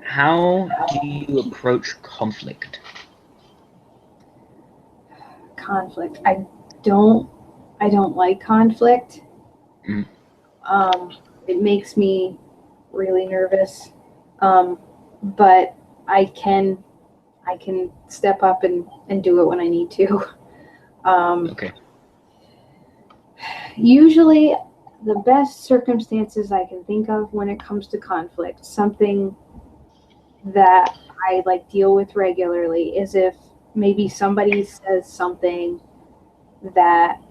How do you approach conflict? Conflict. I don't like conflict. It makes me really nervous. But I can step up and do it when I need to. Okay. Usually the best circumstances I can think of when it comes to conflict, something that I like deal with regularly, is if maybe somebody says something that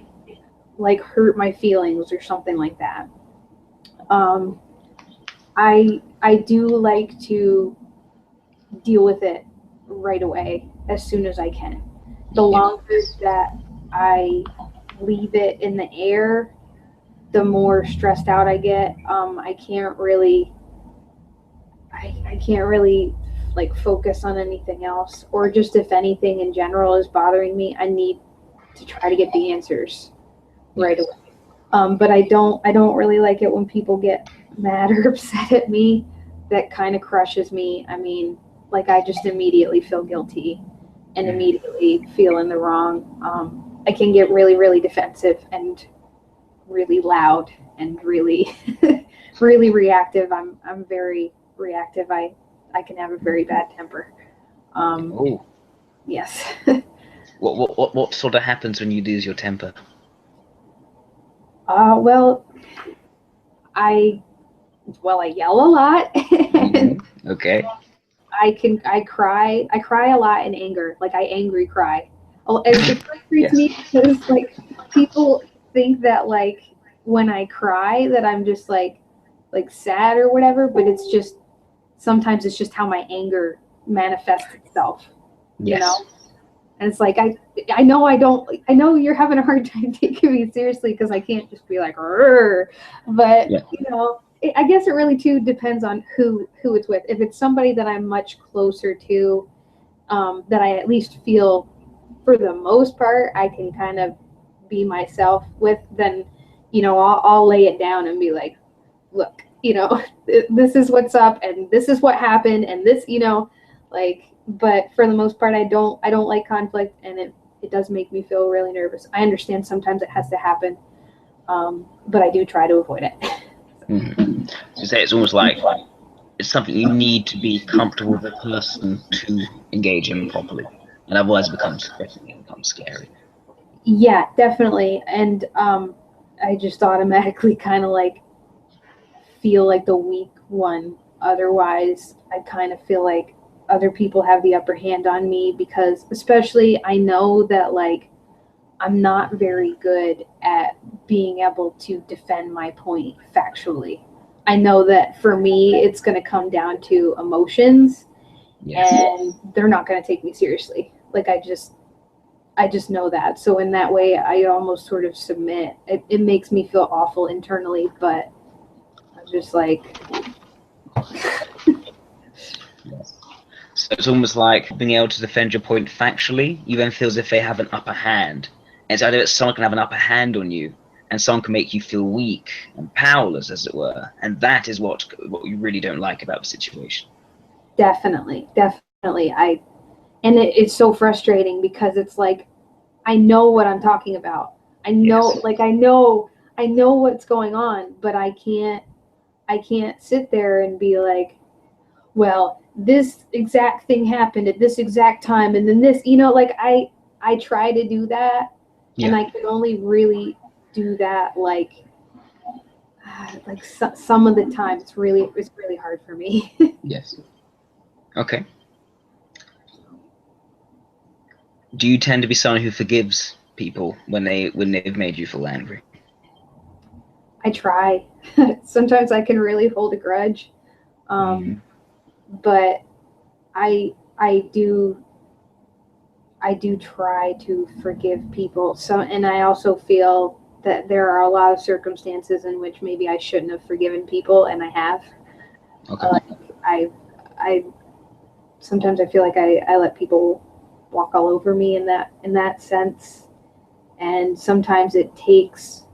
like hurt my feelings or something like that. I do like to deal with it right away as soon as I can. The longer that I leave it in the air, the more stressed out I get. I can't really like focus on anything else, or just if anything in general is bothering me, I need to try to get the answers right away. But I don't really like it when people get mad or upset at me. That kind of crushes me. I mean, like I just immediately feel guilty and immediately feel in the wrong. I can get really, really defensive and really loud and really, really reactive. I'm very reactive. I can have a very bad temper. Yes. What sort of happens when you lose your temper? Well, I yell a lot. Okay. I cry a lot in anger. Like I angry cry. It frustrates me because like people think that like when I cry that I'm just like sad or whatever, but it's just sometimes it's just how my anger manifests itself. You know? And it's like I know you're having a hard time taking me seriously because I can't just be like, but you know, I guess it really too depends on who it's with. If it's somebody that I'm much closer to, that I at least feel for the most part I can kind of be myself with, then you know, I'll lay it down and be like, look, you know, this is what's up and this is what happened and this, you know, like, but for the most part, I don't like conflict, and it does make me feel really nervous. I understand sometimes it has to happen, but I do try to avoid it. Mm-hmm. So say it's almost like it's something you need to be comfortable with a person to engage in properly, and otherwise it becomes scary. Yeah, definitely. And I just automatically kind of like feel like the weak one. Otherwise, I kind of feel like other people have the upper hand on me, because especially I know that like I'm not very good at being able to defend my point factually. I know that for me, it's going to come down to emotions, Yes. and they're not going to take me seriously. Like I just know that. So in that way, I almost sort of submit. It makes me feel awful internally, but I'm just like, Yes. So it's almost like being able to defend your point factually, you then feel as if they have an upper hand. And it's either that someone can have an upper hand on you, and someone can make you feel weak and powerless, as it were. And that is what you really don't like about the situation. definitely. And it's so frustrating, because it's like, I know what I'm talking about. I know, Yes. like, I know what's going on, but I can't sit there and be like, well, this exact thing happened at this exact time, and then this, you know, like I try to do that, and Yeah. I can only really do that like some of the time. It's really hard for me. Yes. Okay. Do you tend to be someone who forgives people when they've made you feel angry? I try. Sometimes I can really hold a grudge, Mm-hmm. but I do try to forgive people. So, and I also feel that there are a lot of circumstances in which maybe I shouldn't have forgiven people, and I have. Okay. Like I sometimes I feel like I let people walk all over me in that sense, and sometimes it takes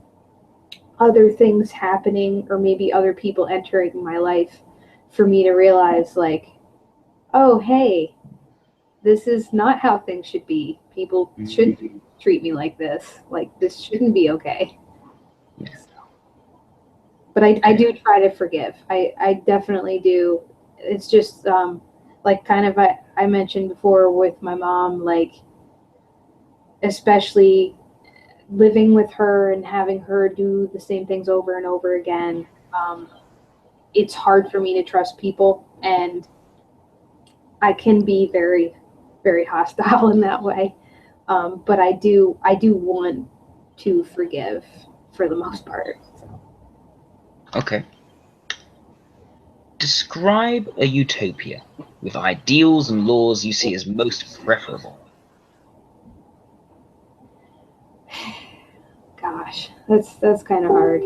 other things happening, or maybe other people entering my life, for me to realize like, oh hey, this is not how things should be. People shouldn't treat me like this. Like, this shouldn't be okay. Yes. But I do try to forgive. I definitely do. It's just like kind of I mentioned before with my mom, like especially living with her and having her do the same things over and over again. It's hard for me to trust people, and I can be very, very hostile in that way. But I do want to forgive for the most part. So. Okay. Describe a utopia with ideals and laws you see as most preferable. Gosh, that's kind of hard.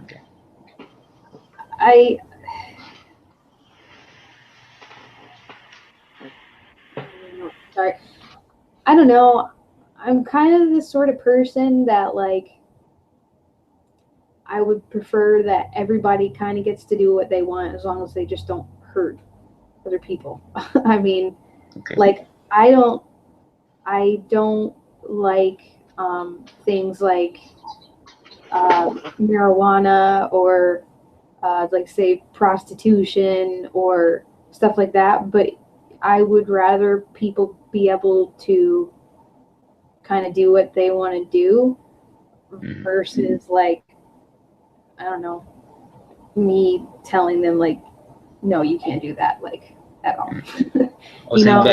Okay. I sorry. I don't know. I'm kind of the sort of person that like I would prefer that everybody kind of gets to do what they want, as long as they just don't hurt other people. I mean, Okay. like I don't like things like marijuana, or like say prostitution or stuff like that. But I would rather people be able to kind of do what they want to do, Mm. versus like, I don't know, me telling them like, no, you can't do that, like, at all. Mm. You know,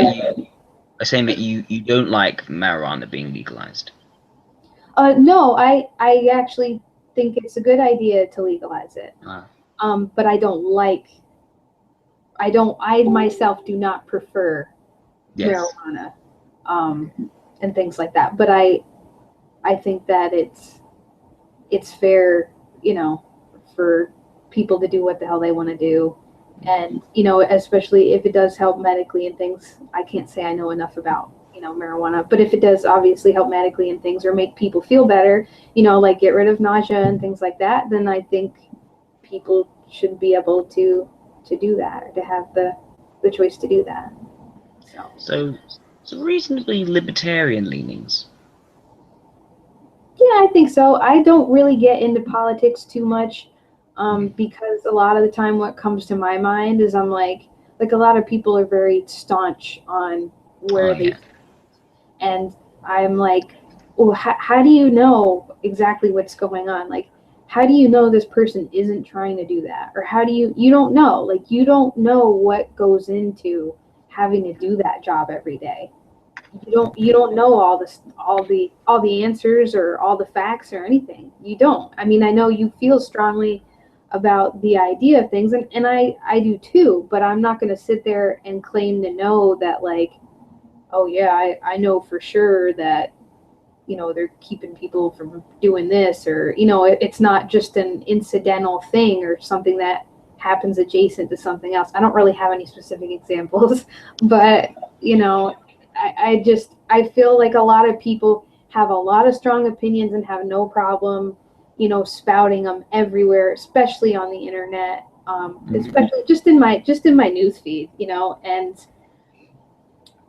Saying that you don't like marijuana being legalized. no, I actually think it's a good idea to legalize it. Ah. But I myself do not prefer Yes. marijuana, and things like that. But I think that it's fair, you know, for people to do what the hell they want to do. And, you know, especially if it does help medically and things, I can't say I know enough about. marijuana. But if it does obviously help medically and things, or make people feel better, like get rid of nausea and things like that, then I think people should be able to do that, or to have the choice to do that. So reasonably libertarian leanings. Yeah, I think so. I don't really get into politics too much, because a lot of the time what comes to my mind is I'm like a lot of people are very staunch on where they, and I'm like, well, how do you know exactly what's going on? Like, how do you know this person isn't trying to do that? Or how do you don't know, like, you don't know what goes into having to do that job every day. You don't know all the answers or all the facts or anything. You don't. I mean, I know you feel strongly about the idea of things, and I do too, but I'm not going to sit there and claim to know that, like, oh yeah, I know for sure that they're keeping people from doing this, or it's not just an incidental thing or something that happens adjacent to something else. I don't really have any specific examples, but I feel like a lot of people have a lot of strong opinions and have no problem, spouting them everywhere, especially on the internet, especially just in my news feed, and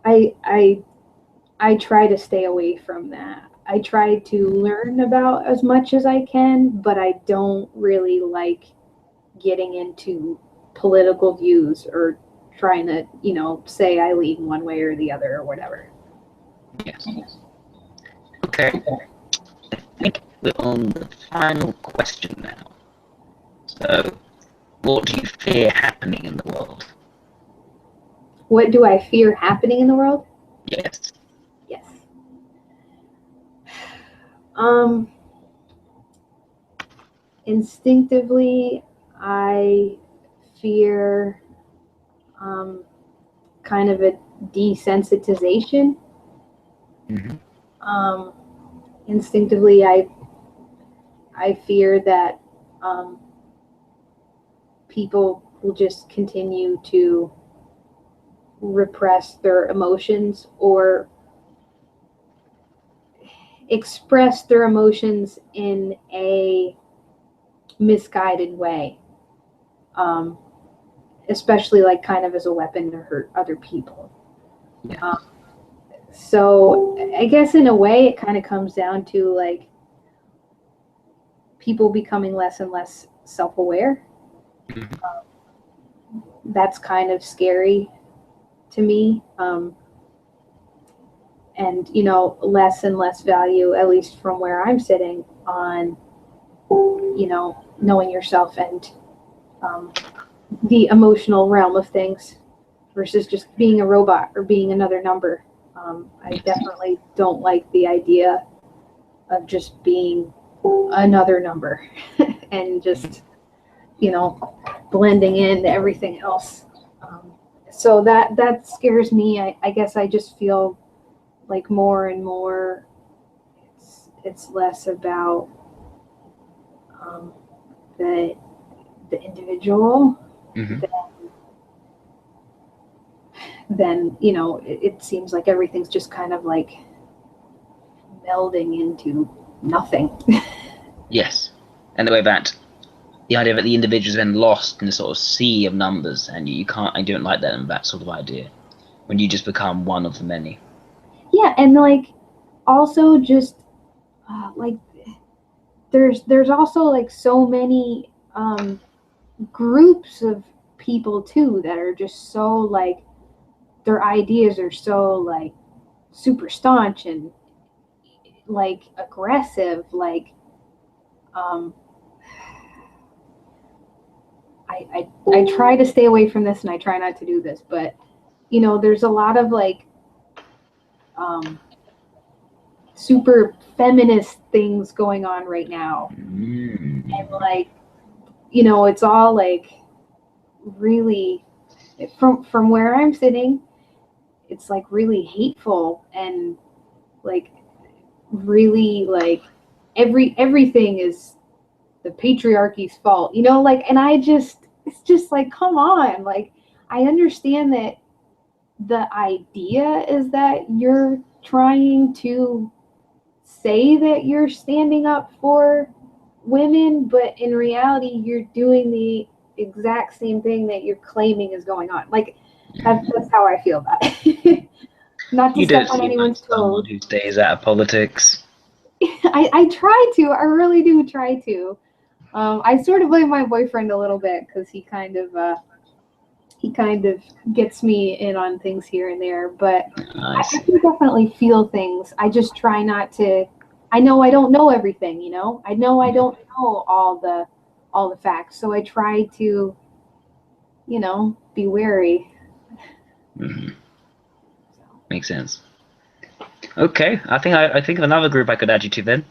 I try to stay away from that. I try to learn about as much as I can, but I don't really like getting into political views or trying to, say I lean one way or the other or whatever. Yes. Okay. I think we're on the final question now. So, what do you fear happening in the world? What do I fear happening in the world? Yes. Yes. Instinctively, I fear kind of a desensitization. Mm-hmm. Instinctively, I fear that people will just continue to repress their emotions or express their emotions in a misguided way, especially like kind of as a weapon to hurt other people. Yeah. So I guess in a way it kind of comes down to like people becoming less and less self-aware. That's kind of scary to me. And less and less value, at least from where I'm sitting, on knowing yourself and the emotional realm of things, versus just being a robot or being another number. I definitely don't like the idea of just being another number and just blending into everything else. So that scares me. I guess I just feel like more and more it's less about the individual than it seems like everything's just kind of like melding into nothing. Yes. And the way that the idea that the individual is then lost in a sort of sea of numbers, and you can't, I don't like that sort of idea, when you just become one of the many. Yeah, and like also just like there's also like so many groups of people too that are just so like their ideas are so like super staunch and like aggressive, like I try to stay away from this and I try not to do this, but there's a lot of like super feminist things going on right now. And like it's all like really from where I'm sitting, it's like really hateful and like really like everything is the patriarchy's fault, like, and it's just like, come on, like I understand that the idea is that you're trying to say that you're standing up for women, but in reality, you're doing the exact same thing that you're claiming is going on. Like, that's how I feel about it. Not to You step don't on seem like anyone's someone toes. who stays out of politics. I try to. I really do try to. I sort of blame my boyfriend a little bit because he kind of gets me in on things here and there. But I I see. can definitely feel things. I just try not to. I know I don't know everything. You know, I know I don't know all the facts. So I try to, be wary. Hmm. Makes sense. Okay, I think of another group I could add you to then.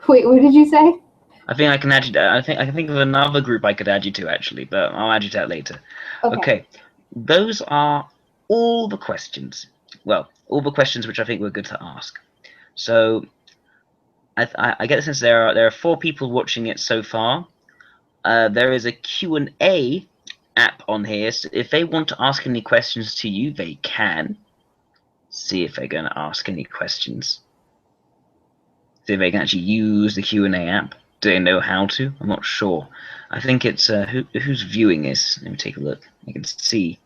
Wait, what did you say? I think I can add you. I can think of another group I could add you to actually, but I'll add you to that later. Okay. Okay, those are all the questions. Well, all the questions which I think were good to ask. So I get the sense there are 4 people watching it so far. There is a Q&A app on here, so if they want to ask any questions to you, they can. See if they're going to ask any questions. See if they can actually use the Q&A app. Do they know how to? I'm not sure. I think it's who's viewing this. Let me take a look. I can see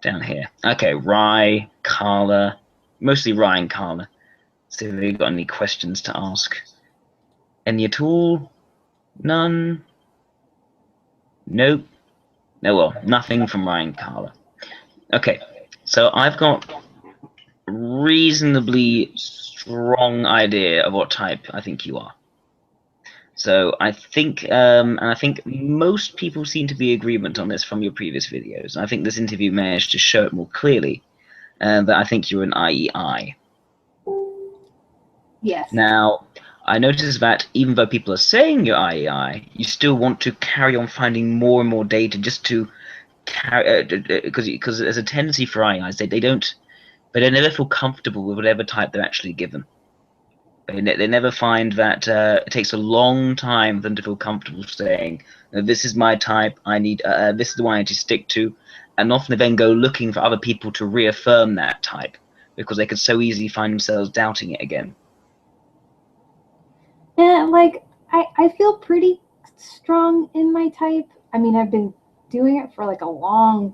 down here. Okay, Rye, Carla, mostly Rye and Carla. See if they've got any questions to ask. Any at all? None. Nope. No, well, nothing from Rye and Carla. Okay, so I've got a reasonably strong idea of what type I think you are. So I think, and I think most people seem to be in agreement on this from your previous videos. I think this interview managed to show it more clearly that I think you're an IEI. Yes. Now, I notice that even though people are saying you're IEI, you still want to carry on finding more and more data just to carry, because there's a tendency for IEIs, they never feel comfortable with whatever type they're actually given. They never find that it takes a long time for them to feel comfortable saying, "This is my type. I need. This is the one I need to stick to," and often they then go looking for other people to reaffirm that type because they could so easily find themselves doubting it again. And like I feel pretty strong in my type. I mean, I've been doing it for like a long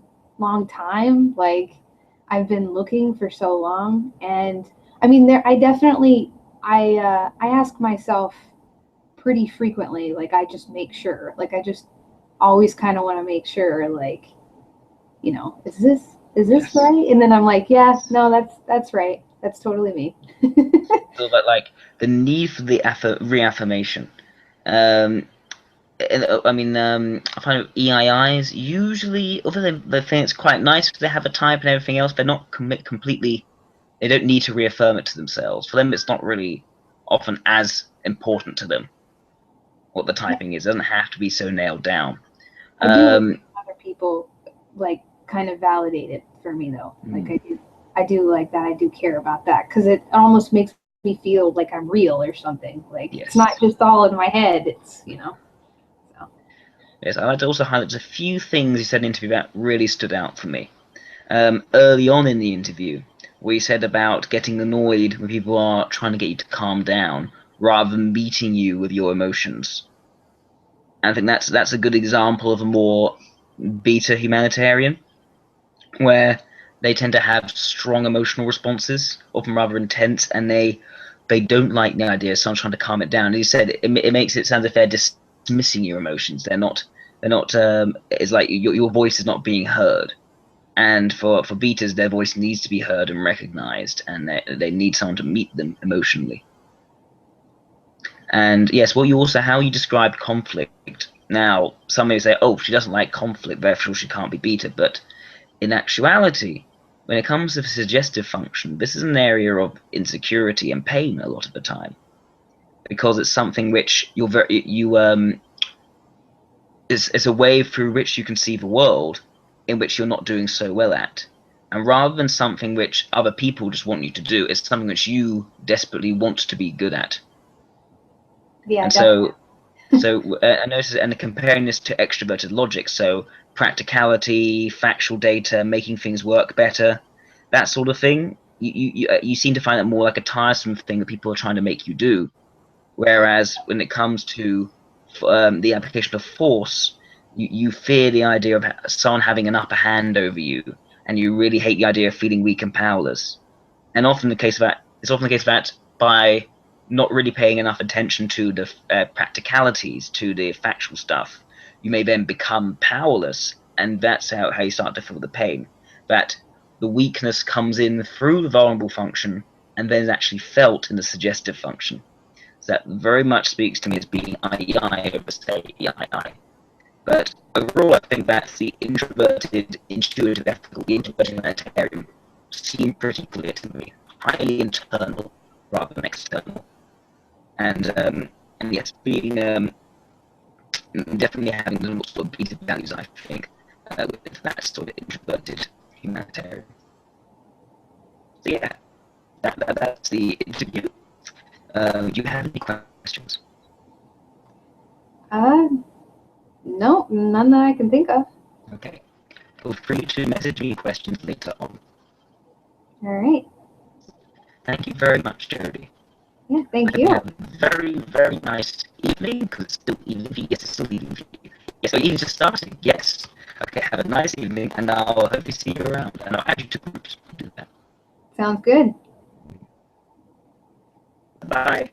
time. Like I've been looking for so long, and I mean, I definitely I ask myself pretty frequently. Like I just make sure. Like I just always kind of want to make sure. Like is this Yes. right? And then I'm like, yeah, no, that's right. That's totally me. So that like the need for the reaffirmation. Um, I mean, I find with EIIs usually, although they think it's quite nice because they have a type and everything else, they're not completely. They don't need to reaffirm it to themselves. For them, it's not really often as important to them what the typing is. It doesn't have to be so nailed down. I do like Um, other people like kind of validate it for me though. Like hmm, I do like that. I do care about that because it almost makes me feel like I'm real or something. Like it's not yes. just all in my head. It's. So. Yes, I'd like to also highlight a few things you said in the interview that really stood out for me. Early on in the interview, we said about getting annoyed when people are trying to get you to calm down rather than meeting you with your emotions. And I think that's a good example of a more beta humanitarian, where they tend to have strong emotional responses, often rather intense, and they don't like the idea of someone trying to calm it down. And you said it makes it sound as if they're dismissing your emotions. They're not. They're not. It's like your voice is not being heard. And for beaters, their voice needs to be heard and recognized, and they need someone to meet them emotionally. And yes, well, you also how you described conflict. Now, some may say, "Oh, she doesn't like conflict, therefore she can't be beta." But in actuality, when it comes to the suggestive function, this is an area of insecurity and pain a lot of the time because it's something which you're very you it's a way through which you can see the world in which you're not doing so well at. And rather than something which other people just want you to do, it's something which you desperately want to be good at. Yeah, And definitely. so I notice, and comparing this to extroverted logic. So practicality, factual data, making things work better, that sort of thing, you seem to find it more like a tiresome thing that people are trying to make you do. Whereas when it comes to the application of force, you fear the idea of someone having an upper hand over you, and you really hate the idea of feeling weak and powerless. And often the case of that, it's often the case of that by not really paying enough attention to the practicalities, to the factual stuff, you may then become powerless, and that's how you start to feel the pain. That the weakness comes in through the vulnerable function, and then is actually felt in the suggestive function. So that very much speaks to me as being I over, say, EII. But overall, I think that's the introverted, intuitive, ethical, the introverted humanitarian seem pretty clear to me. Highly internal rather than external. And yes, being definitely having the sort of basic values, I think, with that sort of introverted humanitarian. So yeah, that's the interview. Do you have any questions? No, none that I can think of. Okay. Feel free to message me questions later on. All right. Thank you very much, Jodi. Yeah, thank you. Have a very, very nice evening, because it's still evening for you. Yes, it's still evening for you. Yes, so evening's just starting. Yes. Okay, have a nice evening, and I'll hopefully see you around, and I'll add you to groups. Do that. Sounds good. Bye.